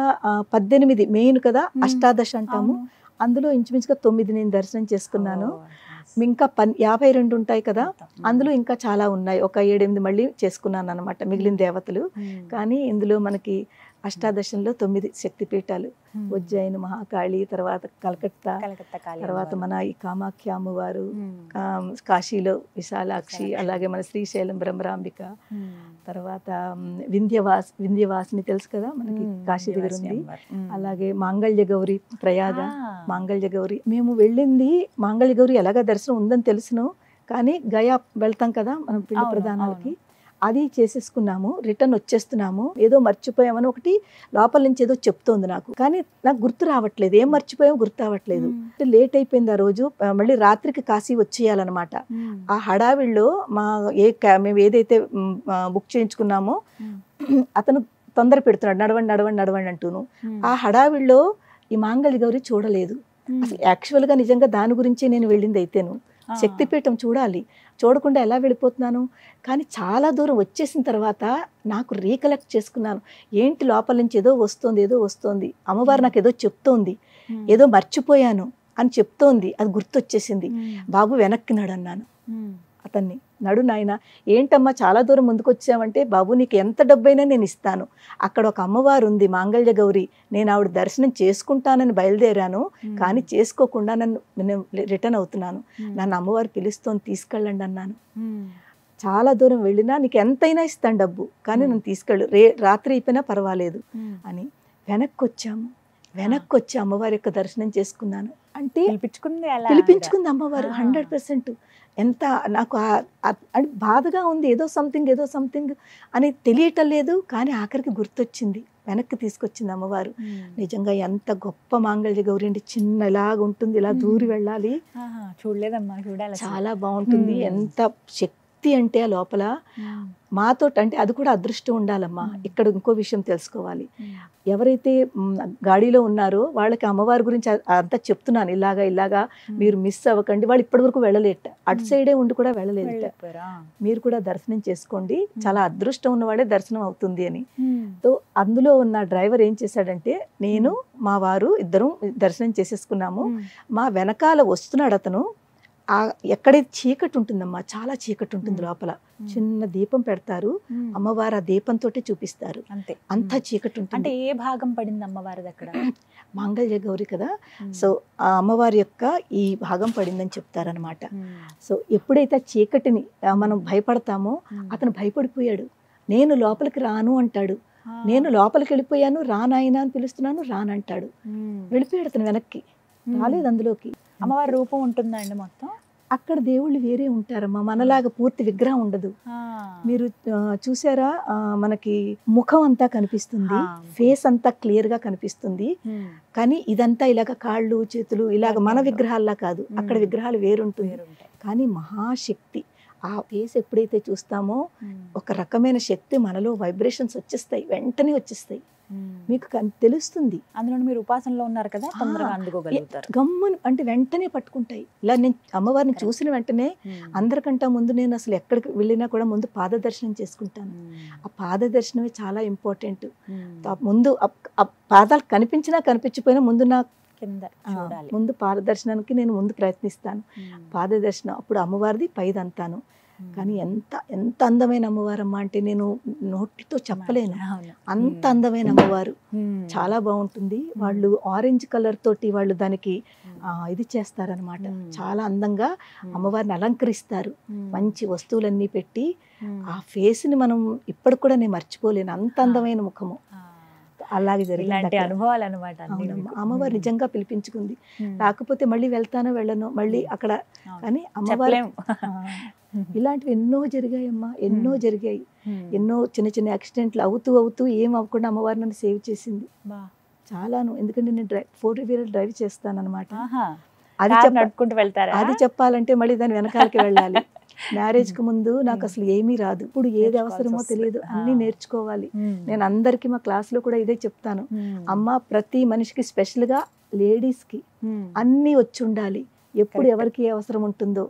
18 మెయిన్ కదా, అష్టాదశ అంటాము, అందులో ఇంచుమించుగా 9 నేను దర్శనం చేసుకున్నాను. ఇంకా 52 ఉంటాయి కదా, అందులో ఇంకా చాలా ఉన్నాయి. ఒక 7-8 మళ్ళీ చేసుకున్నాను అనమాట, మిగిలిన దేవతలు. కానీ ఇందులో మనకి అష్టాదశంలో 9 శక్తిపీఠాలు, ఉజ్జయిని మహాకాళి, తర్వాత కలకత్తా, తర్వాత మన ఈ కామాఖ్య అమ్మవారు, కాశీలో విశాలాక్షి, అలాగే మన శ్రీశైలం బ్రహ్మరాంబిక, తర్వాత వింధ్యవాసిని తెలుసు కదా మనకి కాశీ దగ్గర ఉంది, అలాగే మాంగళ్య గౌరి ప్రయాగ, మాంగళ్య గౌరి. మేము వెళ్ళింది మాంగళ్య గౌరి ఎలాగా దర్శనం ఉందని తెలుసును, కానీ గయా వెళ్తాం కదా మనం పిండ ప్రదానాలకి, అది చేసేసుకున్నాము, రిటర్న్ వచ్చేస్తున్నాము. ఏదో మర్చిపోయామని ఒకటి లోపల నుంచి ఏదో చెప్తోంది నాకు, కానీ నాకు గుర్తు రావట్లేదు, ఏం మర్చిపోయామో గుర్తు రావట్లేదు. లేట్ అయిపోయింది ఆ రోజు, మళ్ళీ రాత్రికి కాశీ వచ్చేయాలన్నమాట. ఆ హడావిడిలో మేము ఏదైతే బుక్ చేయించుకున్నామో అతను తొందర పెడుతున్నాడు, నడవండి నడవండి నడవండి అంటూను. ఆ హడావిడిలో ఈ మాంగళ్య గౌరి చూడలేదు. అసలు యాక్చువల్గా నిజంగా దాని గురించి నేను వెళ్ళింది అయితేను, శక్తిపీఠం చూడాలి, చూడకుండా ఎలా వెళ్ళిపోతున్నాను. కానీ చాలా దూరం వచ్చేసిన తర్వాత నాకు రీకలెక్ట్ చేసుకున్నాను, ఏంటి లోపల నుంచి ఏదో వస్తోంది, అమ్మవారు నాకు ఏదో చెప్తోంది, ఏదో మర్చిపోయాను అని చెప్తోంది, అది గుర్తొచ్చేసింది. బాబు వెనక్కి నడు అన్నాను అతన్ని. నడు నాయన. ఏంటమ్మా చాలా దూరం ముందుకు వచ్చామంటే, బాబు నీకు ఎంత డబ్బైనా నేను ఇస్తాను, అక్కడ ఒక అమ్మవారు ఉంది మాంగళ్య గౌరి, నేను ఆవిడ దర్శనం చేసుకుంటానని బయలుదేరాను, కానీ చేసుకోకుండా నేను రిటర్న్ అవుతున్నాను, నన్ను అమ్మవారు పిలుస్తోంది, తీసుకెళ్ళండి అన్నాను. చాలా దూరం వెళ్ళినా నీకు ఎంతైనా ఇస్తాను డబ్బు, కానీ నన్ను తీసుకెళ్ళు, రాత్రి అయిపోయినా పర్వాలేదు అని. వెనక్కి వచ్చి అమ్మవారి యొక్క దర్శనం చేసుకున్నాను. అంటే పిలిపించుకుంది అమ్మవారు 100%. ఎంత నాకు అంటే బాధగా ఉంది, ఏదో సంథింగ్ అని తెలియటం లేదు, కానీ ఆఖరికి గుర్తొచ్చింది, వెనక్కి తీసుకొచ్చింది అమ్మవారు. నిజంగా ఎంత గొప్ప మాంగళ్య గౌరి అండి, చిన్న ఇలాగ ఉంటుంది, ఇలా దూరి వెళ్ళాలి, చూడలేదమ్మా, చూడాలి, చాలా బాగుంటుంది. ఎంత శక్తి అంటే ఆ లోపల మాతో, అంటే అది కూడా అదృష్టం ఉండాలమ్మా. ఇక్కడ ఇంకో విషయం తెలుసుకోవాలి, ఎవరైతే గాడిలో ఉన్నారో వాళ్ళకి అమ్మవారి గురించి అంతా చెప్తున్నాను, ఇలాగా మీరు మిస్ అవ్వకండి. వాళ్ళు ఇప్పటి వరకు వెళ్ళలేట, అటు సైడే ఉండి కూడా వెళ్ళలేదు. మీరు కూడా దర్శనం చేసుకోండి, చాలా అదృష్టం ఉన్నవాడే దర్శనం అవుతుంది అని. సో అందులో ఉన్న డ్రైవర్ ఏం చేశాడంటే, నేను మా వారు ఇద్దరం దర్శనం చేసేసుకున్నాము. మా వెనకాల వస్తున్నాడు అతను. ఎక్కడైతే చీకటి ఉంటుందమ్మా, చాలా చీకటి ఉంటుంది లోపల, చిన్న దీపం పెడతారు, అమ్మవారు ఆ దీపంతో చూపిస్తారు, అంతా చీకటి ఉంటుంది. అంటే ఏ భాగం పడింది అమ్మవారిది అక్కడ? మాంగళ్య గౌరి కదా, సో ఆ అమ్మవారి యొక్క ఈ భాగం పడిందని చెప్తారనమాట. సో ఎప్పుడైతే చీకటిని మనం భయపడతామో, అతను భయపడిపోయాడు. నేను లోపలికి రాను అంటాడు, నేను లోపలికి వెళ్ళిపోయాను, రానాయన అని పిలుస్తున్నాను, రానంటాడు, వెళ్ళిపోయాడు అతను వెనక్కి, రాలేదు అందులోకి. అమ్మవారి రూపం ఉంటుందా అండి మొత్తం? అక్కడ దేవుళ్ళు వేరే ఉంటారమ్మా, మనలాగా పూర్తి విగ్రహం ఉండదు. మీరు చూసారా, మనకి ముఖం అంతా కనిపిస్తుంది, ఫేస్ అంతా క్లియర్ గా కనిపిస్తుంది, కానీ ఇదంతా ఇలాగ కాళ్ళు చేతులు ఇలాగ మన విగ్రహాల్లా కాదు, అక్కడ విగ్రహాలు వేరుంటుంది. కానీ మహాశక్తి, ఆ ఫేస్ ఎప్పుడైతే చూస్తామో ఒక రకమైన శక్తి మనలో వైబ్రేషన్స్ వచ్చేస్తాయి, వెంటనే వచ్చేస్తాయి, మీకు తెలుస్తుంది. అందులో మీరు ఉపాసనలో ఉన్నారు కదా, తొందరగా అందుకోగలుగుతారు. గమ్మును అంటే వెంటనే పట్టుకుంటాయి. ఇలా నేను అమ్మవారిని చూసిన వెంటనే అందరికంటే ముందు నేను అసలు ఎక్కడికి వెళ్ళినా కూడా ముందు పాదదర్శనం చేసుకుంటాను. ఆ పాదదర్శనమే చాలా ఇంపార్టెంట్. ముందు పాదాలు కనిపించినా కనిపించిపోయినా ముందు నా ముందు పాదదర్శనానికి నేను ముందు ప్రయత్నిస్తాను. పాదదర్శనం అప్పుడు అమ్మవారిది పైదంతాను. కానీ ఎంత అందమైన అమ్మవారమ్మ అంటే నేను నోటితో చెప్పలేను, అంత అందమైన అమ్మవారు, చాలా బాగుంటుంది. వాళ్ళు ఆరెంజ్ కలర్ తోటి వాళ్ళు దానికి ఇది చేస్తారనమాట, చాలా అందంగా అమ్మవారిని అలంకరిస్తారు, మంచి వస్తువులన్నీ పెట్టి. ఆ ఫేస్ ని మనం ఇప్పటికి కూడా నేను మర్చిపోలేను, అంత అందమైన ముఖము. అలాగే జరిగింది అనుభవాలు అనమాట. అమ్మవారు నిజంగా పిలిపించుకుంది, రాకపోతే మళ్ళీ వెళ్తానో వెళ్ళను మళ్ళీ అక్కడ. కానీ అమ్మవారు ఇలాంటివి ఎన్నో జరిగాయమ్మా, ఎన్నో జరిగాయి, ఎన్నో చిన్న చిన్న యాక్సిడెంట్లు అవుతూ ఏం అవ్వకుండా అమ్మవారు నన్ను సేవ్ చేసింది చాలాను. ఎందుకంటే నేను 4-wheeler డ్రైవ్ చేస్తాను అనమాట. అది చెప్పాలంటే మళ్ళీ దాని వెనకాలకి వెళ్ళాలి. మ్యారేజ్ కి ముందు నాకు అసలు ఏమీ రాదు, ఇప్పుడు ఏది అవసరమో తెలియదు, అన్ని నేర్చుకోవాలి. నేను అందరికి మా క్లాస్ లో కూడా ఇదే చెప్తాను, అమ్మ ప్రతి మనిషికి స్పెషల్ గా లేడీస్ కి అన్ని వచ్చి ఉండాలి, ఎప్పుడు ఎవరికి ఏ అవసరం ఉంటుందో.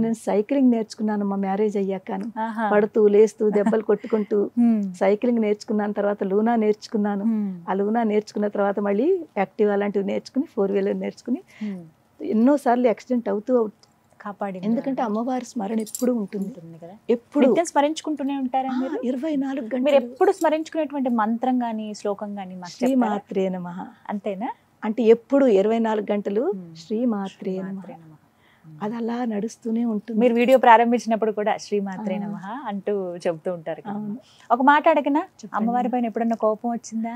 నేను సైక్లింగ్ నేర్చుకున్నాను మా మ్యారేజ్ అయ్యాకను, పడుతూ లేస్తూ దెబ్బలు కొట్టుకుంటూ సైక్లింగ్ నేర్చుకున్నాను. తర్వాత లూనా నేర్చుకున్నాను, ఆ లూనా నేర్చుకున్న తర్వాత మళ్ళీ యాక్టివా లాంటివి నేర్చుకుని 4-wheeler నేర్చుకుని ఎన్నోసార్లు యాక్సిడెంట్ అవుతూ కాపాడి. ఎందుకంటే అమ్మవారి స్మరణ ఎప్పుడు ఉంటుంది కదా, ఎప్పుడు స్మరించుకుంటూనే ఉంటారా? 24 గంటలు మీరు ఎప్పుడు స్మరించుకునేటువంటి మంత్రం గానీ శ్లోకం గానీ? శ్రీమాత్రే నమః. అంతేనా? అంటే ఎప్పుడు 24 గంటలు శ్రీమాత్రే నమః, అది అలా నడుస్తూనే ఉంటుంది. మీరు వీడియో ప్రారంభించినప్పుడు కూడా శ్రీమాత్రే నమః అంటూ చెబుతూ ఉంటారు. ఒక మాట అడగనా, అమ్మవారి పైన ఎప్పుడన్నా కోపం వచ్చిందా?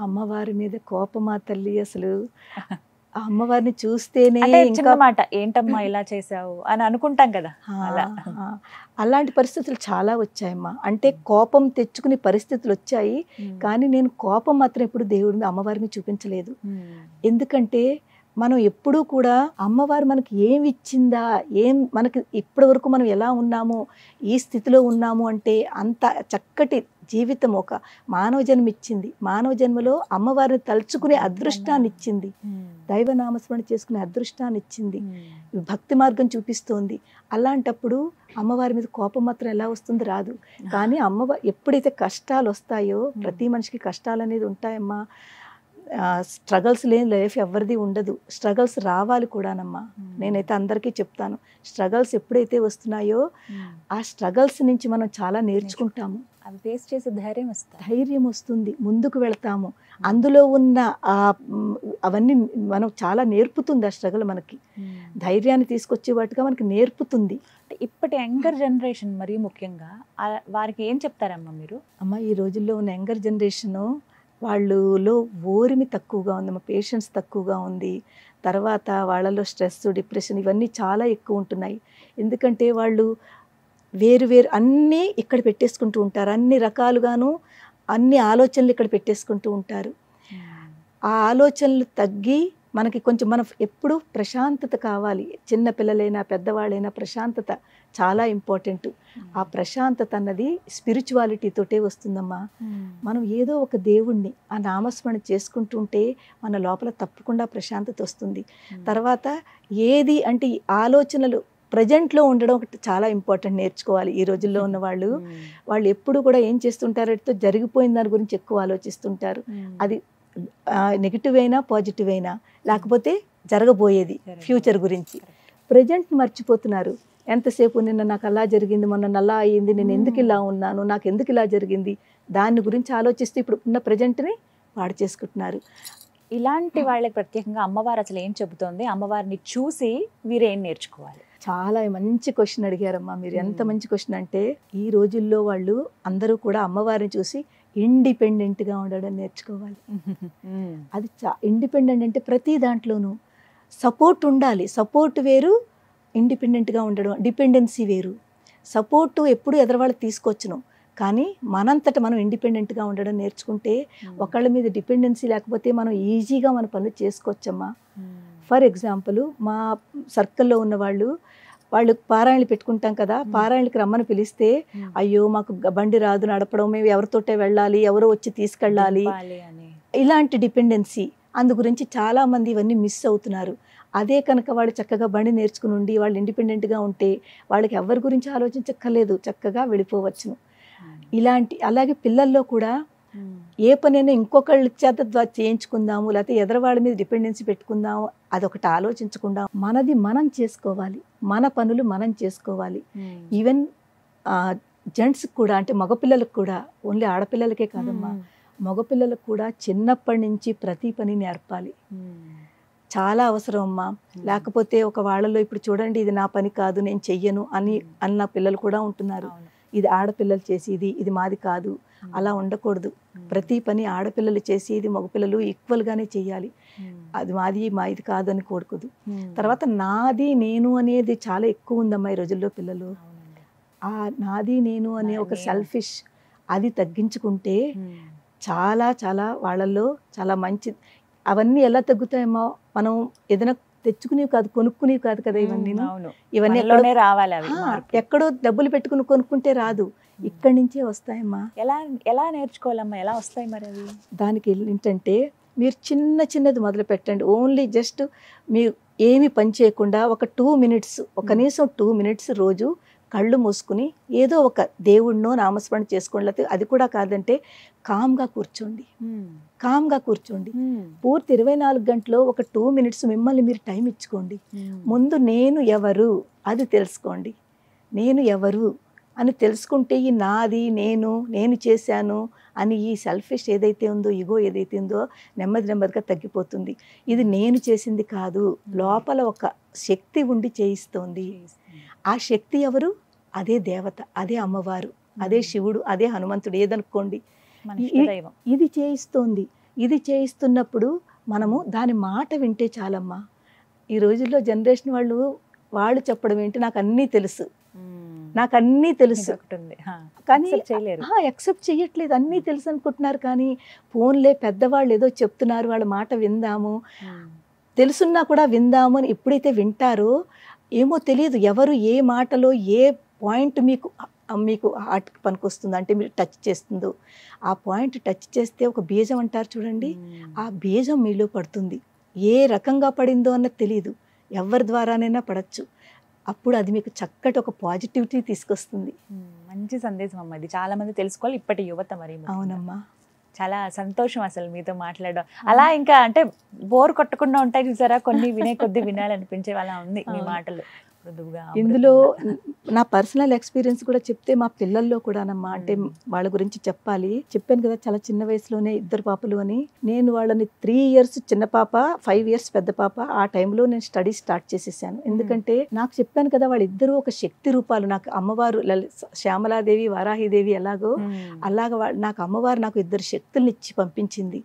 అమ్మవారి మీద కోపమా తల్లి, అసలు ఆ అమ్మవారిని చూస్తేనే అంటే ఇంకా చిన్న మాట ఏంటమ్మా ఇలా చేసావు అని అనుకుంటాం కదా అలా. ఆ, అలాంటి పరిస్థితులు చాలా వచ్చాయమ్మా. అంటే కోపం తెచ్చుకునే పరిస్థితులు వచ్చాయి, కానీ నేను కోపం మాత్రం ఎప్పుడు దేవుడి మీద అమ్మవారి మీద చూపించలేదు. ఎందుకంటే మనం ఎప్పుడూ కూడా అమ్మవారు మనకి ఏమి ఇచ్చిందా, మనకి ఇప్పటి వరకు మనం ఎలా ఉన్నామో, ఈ స్థితిలో ఉన్నాము అంటే అంత చక్కటి జీవితం ఒక మానవ జన్మ ఇచ్చింది. మానవ జన్మలో అమ్మవారిని తలుచుకునే అదృష్టాన్ని ఇచ్చింది, దైవనామస్మరణ చేసుకునే అదృష్టాన్ని ఇచ్చింది, భక్తి మార్గం చూపిస్తోంది. అలాంటప్పుడు అమ్మవారి మీద కోపం మాత్రం ఎలా వస్తుంది? రాదు. కానీ అమ్మవారు ఎప్పుడైతే కష్టాలు వస్తాయో, ప్రతి మనిషికి కష్టాలు అనేది ఉంటాయమ్మా. స్ట్రగల్స్ లేని లైఫ్ ఎవరిది ఉండదు. స్ట్రగల్స్ రావాలి కూడానమ్మా. నేనైతే అందరికీ చెప్తాను, స్ట్రగల్స్ ఎప్పుడైతే వస్తున్నాయో ఆ స్ట్రగల్స్ నుంచి మనం చాలా నేర్చుకుంటాము, అవి ఫేస్ చేసే ధైర్యం వస్తుంది, ముందుకు వెళ్తాము. అందులో ఉన్న అవన్నీ మనం చాలా నేర్పుతుంది. ఆ స్ట్రగల్ మనకి ధైర్యాన్ని తీసుకొచ్చే వాటిగా మనకి నేర్పుతుంది. ఇప్పటి యంగర్ జనరేషన్ మరీ ముఖ్యంగా వారికి ఏం చెప్తారమ్మా మీరు? అమ్మ, ఈ రోజుల్లో ఉన్న యంగర్ జనరేషను వాళ్ళలో ఓరిమి తక్కువగా ఉందమ్మా, పేషెన్స్ తక్కువగా ఉంది. తర్వాత వాళ్ళలో స్ట్రెస్, డిప్రెషన్ ఇవన్నీ చాలా ఎక్కువ ఉంటున్నాయి. ఎందుకంటే వాళ్ళు వేరు అన్నీ ఇక్కడ పెట్టేసుకుంటూ ఉంటారు, అన్ని రకాలుగాను అన్ని ఆలోచనలు ఇక్కడ పెట్టేసుకుంటూ ఉంటారు. ఆ ఆలోచనలు తగ్గి మనకి కొంచెం మనం ఎప్పుడు ప్రశాంతత కావాలి. చిన్న పిల్లలైనా పెద్దవాళ్ళైనా ప్రశాంతత చాలా ఇంపార్టెంట్. ఆ ప్రశాంతత అన్నది స్పిరిచువాలిటీతోటే వస్తుందమ్మా. మనం ఏదో ఒక దేవుణ్ణి ఆ నామస్మరణ చేసుకుంటుంటే మన లోపల తప్పకుండా ప్రశాంతత వస్తుంది. తర్వాత ఏది అంటే ఈ ఆలోచనలు ప్రజెంట్లో ఉండడం ఒకటి చాలా ఇంపార్టెంట్, నేర్చుకోవాలి. ఈ రోజుల్లో ఉన్న వాళ్ళు ఎప్పుడు కూడా ఏం చేస్తుంటారంటే జరిగిపోయిన దాని గురించి ఎక్కువ ఆలోచిస్తుంటారు. అది నెగిటివ్ అయినా పాజిటివ్ అయినా, లేకపోతే జరగబోయేది ఫ్యూచర్ గురించి. ప్రజెంట్ మర్చిపోతున్నారు. ఎంతసేపు నిన్న నాకు అలా జరిగింది, మొన్న అలా అయ్యింది, నేను ఎందుకు ఇలా ఉన్నాను, నాకు ఎందుకు ఇలా జరిగింది, దాని గురించి ఆలోచిస్తూ ఇప్పుడు ఉన్న ప్రజెంట్ని పాడు చేసుకుంటున్నారు. ఇలాంటి వాళ్ళకి ప్రత్యేకంగా అమ్మవారు అసలు ఏం చెబుతోంది? అమ్మవారిని చూసి వీరేం నేర్చుకోవాలి? చాలా మంచి క్వశ్చన్ అడిగారమ్మా మీరు. ఎంత మంచి క్వశ్చన్ అంటే, ఈ రోజుల్లో వాళ్ళు అందరూ కూడా అమ్మవారిని చూసి ఇండిపెండెంట్గా ఉండడం నేర్చుకోవాలి. అది ఇండిపెండెంట్ అంటే ప్రతి దాంట్లోనూ సపోర్ట్ ఉండాలి. సపోర్ట్ వేరు, ఇండిపెండెంట్గా ఉండడం, డిపెండెన్సీ వేరు. సపోర్టు ఎప్పుడు ఎదరవాళ్ళు తీసుకొచ్చును, కానీ మనంతట మనం ఇండిపెండెంట్గా ఉండడం నేర్చుకుంటే ఒకళ్ళ మీద డిపెండెన్సీ లేకపోతే మనం ఈజీగా మన పనులు చేసుకోవచ్చమ్మా. ఫర్ ఎగ్జాంపుల్, మా సర్కిల్లో ఉన్న వాళ్ళు పారాయణలు పెట్టుకుంటాం కదా, పారాయణకి రమ్మని పిలిస్తే అయ్యో మాకు బండి రాదు నడపడం, మేము ఎవరితోటే వెళ్ళాలి, ఎవరో వచ్చి తీసుకెళ్ళాలి, ఇలాంటి డిపెండెన్సీ. అందు గురించి చాలామంది ఇవన్నీ మిస్ అవుతున్నారు. అదే కనుక వాళ్ళు చక్కగా బండి నేర్చుకుని ఉండి వాళ్ళు ఇండిపెండెంట్గా ఉంటే వాళ్ళకి ఎవరి గురించి ఆలోచించక్కర్లేదు, చక్కగా వెళ్ళిపోవచ్చును. అలాగే పిల్లల్లో కూడా ఏ పనైనా ఇంకొకళ్ళ చేత చేయించుకుందాము, లేకపోతే ఎదరవాళ్ళ మీద డిపెండెన్సీ పెట్టుకుందాము, అదొకటి ఆలోచించకుండా మనది మనం చేసుకోవాలి, మన పనులు మనం చేసుకోవాలి. ఈవెన్ జెంట్స్కి కూడా, అంటే మగపిల్లలకు కూడా, ఓన్లీ ఆడపిల్లలకే కాదమ్మా, మగపిల్లలకు కూడా చిన్నప్పటి నుంచి ప్రతి పని నేర్పాలి. చాలా అవసరం అమ్మా. లేకపోతే ఒక వాళ్ళలో ఇప్పుడు చూడండి, ఇది నా పని కాదు, నేను చెయ్యను అన్న పిల్లలు కూడా ఉంటున్నారు. ఇది ఆడపిల్లలు చేసేది, ఇది మాది కాదు, అలా ఉండకూడదు. ప్రతి పని ఆడపిల్లలు చేసేది మగపిల్లలు ఈక్వల్గానే చెయ్యాలి. అది మాది కాదు అని కోరుకోదు. తర్వాత నాది నేను అనేది చాలా ఎక్కువ ఉందమ్మా ఈ రోజుల్లో పిల్లలు. ఆ నాది నేను అనే ఒక సెల్ఫిష్ అది తగ్గించుకుంటే చాలా చాలా వాళ్ళల్లో చాలా మంచి. అవన్నీ ఎలా తగ్గుతాయమ్మా? మనం ఏదైనా తెచ్చుకునేవి కాదు, కొనుక్కునేవి కాదు కదా ఇవన్నీ రావాలి. ఎక్కడో డబ్బులు పెట్టుకుని కొనుక్కుంటే రాదు, ఇక్కడి నుంచే వస్తాయమ్మా. ఎలా నేర్చుకోవాలమ్మా? ఎలా వస్తాయి మరి అవి? దానికి ఏంటంటే మీరు చిన్నది మొదలు పెట్టండి. ఓన్లీ జస్ట్ మీరు ఏమి పని చేయకుండా ఒక 2 minutes, కనీసం 2 minutes రోజు కళ్ళు మూసుకుని ఏదో ఒక దేవుణ్ణో నామస్మరణ చేసుకోండి. లేకపోతే అది కూడా కాదంటే కామ్గా కూర్చోండి. పూర్తి 24 గంటలో ఒక 2 minutes మిమ్మల్ని మీరు టైం ఇచ్చుకోండి. ముందు నేను ఎవరు అది తెలుసుకోండి. నేను ఎవరు అని తెలుసుకుంటే ఈ నాది, నేను చేశాను అని ఈ సెల్ఫిష్ ఏదైతే ఉందో, ఈగో ఏదైతే ఉందో నెమ్మదిగా తగ్గిపోతుంది. ఇది నేను చేసింది కాదు, లోపల ఒక శక్తి ఉండి చేయిస్తోంది. ఆ శక్తి ఎవరు? అదే దేవత, అదే అమ్మవారు, అదే శివుడు, అదే హనుమంతుడు, ఏదనుకోండి. ఇది చేయిస్తోంది. ఇది చేయిస్తున్నప్పుడు మనము దాని మాట వింటే చాలమ్మా. ఈ రోజుల్లో జనరేషన్ వాళ్ళు చెప్పడం ఏంటి, నాకు అన్నీ తెలుసు, నాకు అన్నీ తెలుసు కానీ యాక్సెప్ట్ చేయట్లేదు. అన్నీ తెలుసు అనుకుంటున్నారు. కానీ ఫోన్లే పెద్దవాళ్ళు ఏదో చెప్తున్నారు, వాళ్ళ మాట విందాము, తెలుసున్నా కూడా విందాము అని ఎప్పుడైతే వింటారో ఏమో తెలియదు ఎవరు ఏ మాటలో ఏ పాయింట్ మీకు హార్ట్కి పనికొస్తుందో, అంటే మీరు టచ్ చేస్తుందో ఆ పాయింట్ టచ్ చేస్తే ఒక బీజం అంటారు చూడండి, ఆ బీజం మీలో పడుతుంది. ఏ రకంగా పడిందో అన్నది తెలియదు, ఎవరి ద్వారానైనా పడచ్చు. అప్పుడు అది మీకు చక్కటి ఒక పాజిటివిటీ తీసుకొస్తుంది. మంచి సందేశం అమ్మ, ఇది చాలా మంది తెలుసుకోవాలి ఇప్పటి యువత. మరి అవునమ్మా, చాలా సంతోషం అసలు మీతో మాట్లాడడం. అలా ఇంకా అంటే బోర్ కొట్టకుండా ఉంటాయి చూసారా, కొన్ని వినే కొద్ది వినాలనిపించే అలా ఉంది మీ మాటలు. ఇందులో నా పర్సనల్ ఎక్స్పీరియన్స్ కూడా చెప్తే మా పిల్లల్లో కూడానమ్మా, అంటే వాళ్ళ గురించి చెప్పాను కదా, చాలా చిన్న వయసులోనే 2 పాపలు అని. నేను వాళ్ళని 3 years చిన్న పాప, 5 years పెద్ద పాప, ఆ టైంలో నేను స్టడీ స్టార్ట్ చేసేసాను. ఎందుకంటే నాకు చెప్పాను కదా, వాళ్ళిద్దరూ ఒక శక్తి రూపాలు. నాకు అమ్మవారు శ్యామలాదేవి, వారాహిదేవి ఎలాగో అలాగ నాకు అమ్మవారు నాకు 2 శక్తుల్ని ఇచ్చి పంపించింది.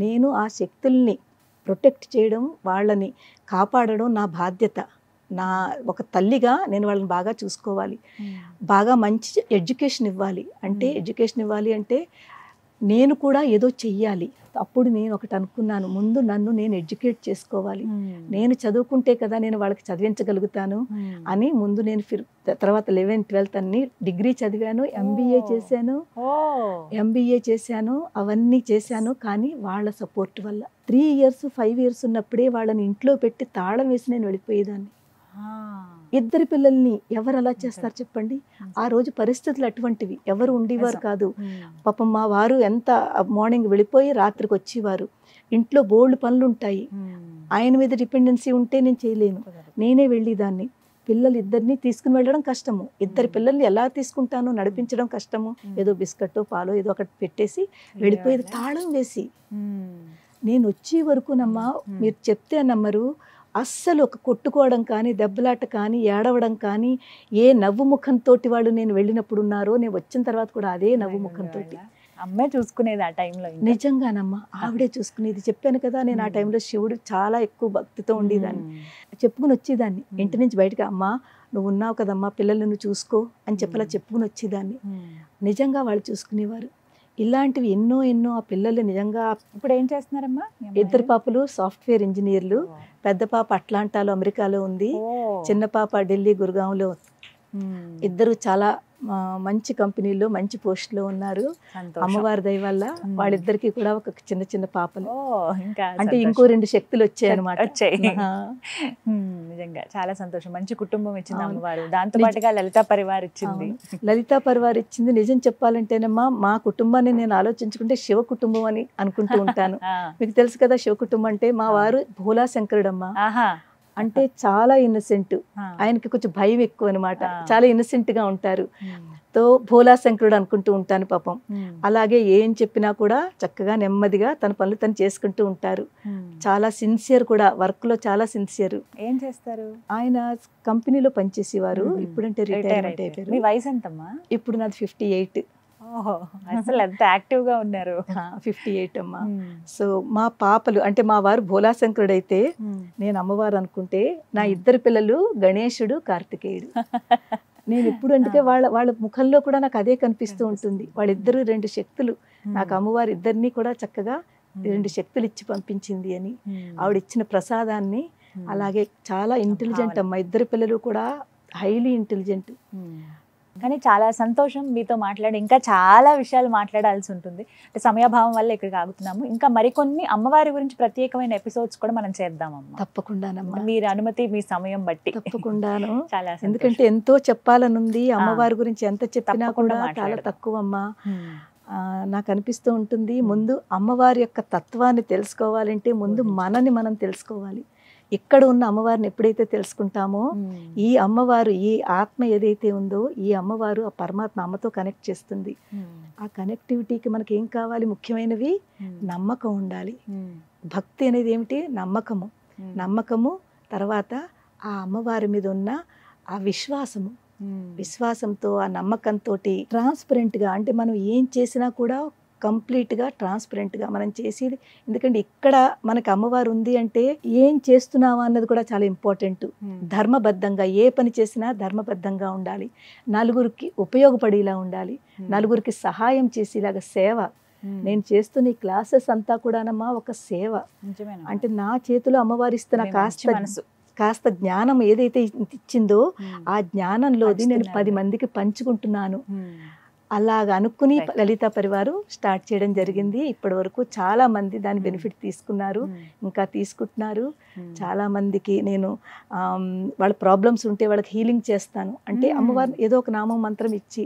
నేను ఆ శక్తుల్ని ప్రొటెక్ట్ చేయడం, వాళ్ళని కాపాడడం నా బాధ్యత. నా ఒక తల్లిగా నేను వాళ్ళని బాగా చూసుకోవాలి, బాగా మంచి ఎడ్యుకేషన్ ఇవ్వాలి. అంటే ఎడ్యుకేషన్ ఇవ్వాలి అంటే నేను కూడా ఏదో చెయ్యాలి. అప్పుడు నేను ఒకటి అనుకున్నాను, ముందు నన్ను నేను ఎడ్యుకేట్ చేసుకోవాలి, నేను చదువుకుంటే కదా నేను వాళ్ళకి చదివించగలుగుతాను అని ముందు నేను తర్వాత 11th 12th అన్ని డిగ్రీ చదివాను, ఎంబీఏ చేశాను, అవన్నీ చేశాను. కానీ వాళ్ళ సపోర్ట్ వల్ల 3 years 5 years ఉన్నప్పుడే వాళ్ళని ఇంట్లో పెట్టి తాళం వేసి నేను వెళ్ళిపోయేదాన్ని. 2 పిల్లల్ని ఎవరు అలా చేస్తారు చెప్పండి? ఆ రోజు పరిస్థితులు అటువంటివి, ఎవరు ఉండేవారు కాదు. పాపం మా వారు ఎంత మార్నింగ్ వెళ్ళిపోయి రాత్రికి వచ్చేవారు. ఇంట్లో బోల్డ్ పనులు ఉంటాయి, ఆయన మీద డిపెండెన్సీ ఉంటే నేను చేయలేను, నేనే వెళ్ళేదాన్ని. పిల్లలు 2 తీసుకుని వెళ్ళడం కష్టము, 2 పిల్లల్ని ఎలా తీసుకుంటానో నడిపించడం కష్టము. ఏదో బిస్కెట్టో పాలో ఏదో ఒకటి పెట్టేసి వెళ్ళిపోయేది తాళం వేసి. నేను వచ్చే వరకునమ్మా, మీరు చెప్తే నమ్మరు, అస్సలు ఒక కొట్టుకోవడం కానీ, దెబ్బలాట కానీ, ఏడవడం కానీ, ఏ నవ్వు ముఖంతో వాళ్ళు నేను వెళ్ళినప్పుడు ఉన్నారో, నేను వచ్చిన తర్వాత కూడా అదే నవ్వు ముఖంతో. అమ్మే చూసుకునేది ఆ టైంలో. నిజంగానమ్మా, ఆవిడే చూసుకునేది. చెప్పాను కదా, నేను ఆ టైంలో శివుడు చాలా ఎక్కువ భక్తితో ఉండేదాన్ని. చెప్పుకుని వచ్చేదాన్ని ఇంటి నుంచి బయటకు, అమ్మా నువ్వు ఉన్నావు కదమ్మా, పిల్లల్ని నువ్వు చూసుకో అని చెప్పలా చెప్పుకుని వచ్చేదాన్ని. నిజంగా వాళ్ళు చూసుకునేవారు. ఇలాంటివి ఎన్నో ఆ పిల్లలు నిజంగా. ఇప్పుడు ఏం చేస్తున్నారమ్మా? 2 పాపలు సాఫ్ట్వేర్ ఇంజనీర్లు. పెద్ద పాప అట్లాంటాలో అమెరికాలో ఉంది, చిన్న పాప ఢిల్లీ గురుగాంలో. 2 చాలా మంచి కంపెనీలో మంచి పోస్ట్లో ఉన్నారు. అమ్మవారి దయ వల్ల వాళ్ళిద్దరికి కూడా ఒక చిన్న పాపలు. అంటే ఇంకో 2 శక్తులు వచ్చాయి అనమాట. నిజంగా చాలా సంతోషం. మంచి కుటుంబం ఇచ్చింది అమ్మవారు. దాంతో పాటుగా లలితా పరివార్ ఇచ్చింది. లలితా పరివార్ ఇచ్చింది. నిజం చెప్పాలంటేనమ్మా, మా కుటుంబాన్ని నేను ఆలోచించుకుంటే శివ కుటుంబం అని అనుకుంటూ ఉంటాను. మీకు తెలుసు కదా శివ కుటుంబం అంటే, మా వారు భోలా శంకరుడమ్మా. అంటే చాలా ఇన్నసెంట్, ఆయనకి కొంచెం భయం ఎక్కువ అనమాట, చాలా ఇన్నసెంట్ గా ఉంటారు. తో భోలా శంకరుడు అనుకుంటూ ఉంటాను పాపం. అలాగే ఏం చెప్పినా కూడా చక్కగా నెమ్మదిగా తన పనులు తను చేసుకుంటూ ఉంటారు. చాలా సిన్సియర్ కూడా, వర్క్ లో చాలా సిన్సియర్. ఏం చేస్తారు? ఆయన కంపెనీలో పనిచేసేవారు, ఇప్పుడంటే రిటైర్మెంట్ అయిపోయారు. మీ వయసు ఎంతమ్మా? ఇప్పుడు నాది 58. అసలు ఎంత యాక్టివ్ గా ఉన్నారు. 58 అమ్మా. సో మా పాపలు అంటే, మా వారు భోలా శంకరుడు అయితే నేను అమ్మవారు అనుకుంటే, నా 2 పిల్లలు గణేశుడు, కార్తికేయుడు. నేను ఎప్పుడు అంటే వాళ్ళ ముఖంలో కూడా నాకు అదే కనిపిస్తూ ఉంటుంది. వాళ్ళిద్దరు 2 శక్తులు. నాకు అమ్మవారు 2 కూడా చక్కగా 2 శక్తులు ఇచ్చి పంపించింది అని, ఆవిడ ఇచ్చిన ప్రసాదాన్ని. అలాగే చాలా ఇంటెలిజెంట్ అమ్మ, 2 పిల్లలు కూడా హైలీ ఇంటెలిజెంట్. కానీ చాలా సంతోషం మీతో మాట్లాడి. ఇంకా చాలా విషయాలు మాట్లాడాల్సి ఉంటుంది, అంటే సమయాభావం వల్ల ఇక్కడికి ఆగుతున్నాము. ఇంకా మరికొన్ని అమ్మవారి గురించి ప్రత్యేకమైన ఎపిసోడ్స్ కూడా మనం చేద్దామమ్మా. తప్పకుండానమ్మా, మీరు అనుమతి, మీ సమయం బట్టి. తప్పకుండాను. చాలా ఎందుకంటే ఎంతో చెప్పాలనుంది. అమ్మవారి గురించి ఎంత చెప్పినా కూడా చాలా తక్కువ అమ్మా. నాకు అనిపిస్తూ ఉంటుంది, ముందు అమ్మవారి యొక్క తత్వాన్ని తెలుసుకోవాలంటే ముందు మనని మనం తెలుసుకోవాలి. ఇక్కడ ఉన్న అమ్మవారిని ఎప్పుడైతే తెలుసుకుంటామో, ఈ అమ్మవారు, ఈ ఆత్మ ఏదైతే ఉందో, ఈ అమ్మవారు ఆ పరమాత్మ అమ్మతో కనెక్ట్ చేస్తుంది. ఆ కనెక్టివిటీకి మనకి ఏం కావాలి? ముఖ్యమైనవి నమ్మకం ఉండాలి. భక్తి అనేది ఏమిటి? నమ్మకము. తర్వాత ఆ అమ్మవారి మీద ఉన్న ఆ విశ్వాసంతో, ఆ నమ్మకంతో ట్రాన్స్పరెంట్గా, అంటే మనం ఏం చేసినా కూడా కంప్లీట్గా ట్రాన్స్పరెంట్గా మనం చేసేది. ఎందుకంటే ఇక్కడ మనకు అమ్మవారు ఉంది అంటే ఏం చేస్తున్నావా అన్నది కూడా చాలా ఇంపార్టెంట్. ధర్మబద్ధంగా ఏ పని చేసినా ధర్మబద్ధంగా ఉండాలి, నలుగురికి ఉపయోగపడేలా ఉండాలి, నలుగురికి సహాయం చేసేలాగా సేవ. నేను చేస్తున్న ఈ క్లాసెస్ అంతా కూడానమ్మా ఒక సేవ. అంటే నా చేతిలో అమ్మవారు ఇస్తున్న కాస్త జ్ఞానం ఏదైతే ఇచ్చిందో ఆ జ్ఞానంలోది నేను 10 మందికి పంచుకుంటున్నాను. అలాగ అనుకుని లలితా పరివారం స్టార్ట్ చేయడం జరిగింది. ఇప్పటి వరకు చాలా మంది దాని బెనిఫిట్ తీసుకున్నారు, ఇంకా తీసుకుంటున్నారు. చాలా మందికి నేను వాళ్ళ ప్రాబ్లమ్స్ ఉంటే వాళ్ళకి హీలింగ్ చేస్తాను. అంటే అమ్మవారిని ఏదో ఒక నామం మంత్రం ఇచ్చి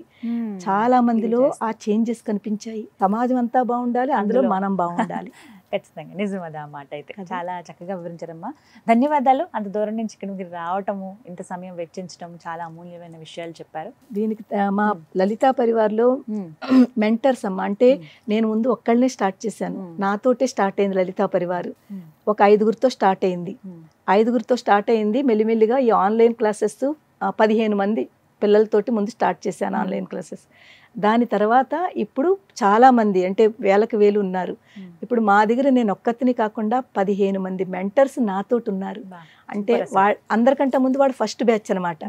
చాలా మందిలో ఆ చేంజెస్ కనిపించాయి. సమాజం అంతా బాగుండాలి, అందులో మనం బాగుండాలి. ఖచ్చితంగా నిజం అది ఆ మాట అయితే. చాలా చక్కగా వివరించారమ్మా. ధన్యవాదాలు. అంత దూరం నుంచి ఇక్కడ మీరు రావటము, ఇంత సమయం వెచ్చించడం, చాలా అమూల్యమైన విషయాలు చెప్పారు. దీనికి మా లలితా పరివార్లో మెంటర్స్ అమ్మ. అంటే నేను ముందు ఒక్కళ్ళనే స్టార్ట్ చేశాను, నాతోటే స్టార్ట్ అయింది లలితా పరివారు. ఒక 5గురితో స్టార్ట్ అయింది. 5గురితో స్టార్ట్ అయింది. మెల్లిమెల్లిగా ఈ ఆన్లైన్ క్లాసెస్ 15 మంది పిల్లలతోటి ముందు స్టార్ట్ చేశాను ఆన్లైన్ క్లాసెస్. దాని తర్వాత ఇప్పుడు చాలా మంది, అంటే వేలకు వేలు ఉన్నారు. ఇప్పుడు మా దగ్గర నేను ఒక్కతిని కాకుండా 15 మంది మెంటర్స్ నాతోటి ఉన్నారు. అంటే అందరికంటే ముందు వాడు ఫస్ట్ బ్యాచ్ అనమాట.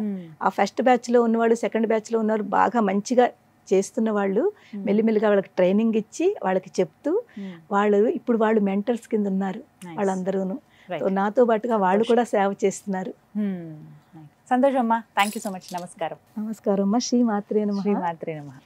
ఆ ఫస్ట్ బ్యాచ్లో ఉన్నవాడు, సెకండ్ బ్యాచ్లో ఉన్నవాడు బాగా మంచిగా చేస్తున్న వాళ్ళు మెల్లిమెల్లిగా వాళ్ళకి ట్రైనింగ్ ఇచ్చి వాళ్ళకి చెప్తూ ఇప్పుడు వాళ్ళు మెంటర్స్ కింద ఉన్నారు వాళ్ళందరూను. నాతో పాటుగా వాళ్ళు కూడా సేవ చేస్తున్నారు. సంతోషం అమ్మా. Thank you so much. నమస్కారం. నమస్కారం అమ్మా. శ్రీ మాత్రే నమః. శ్రీ మాత్రే నమః.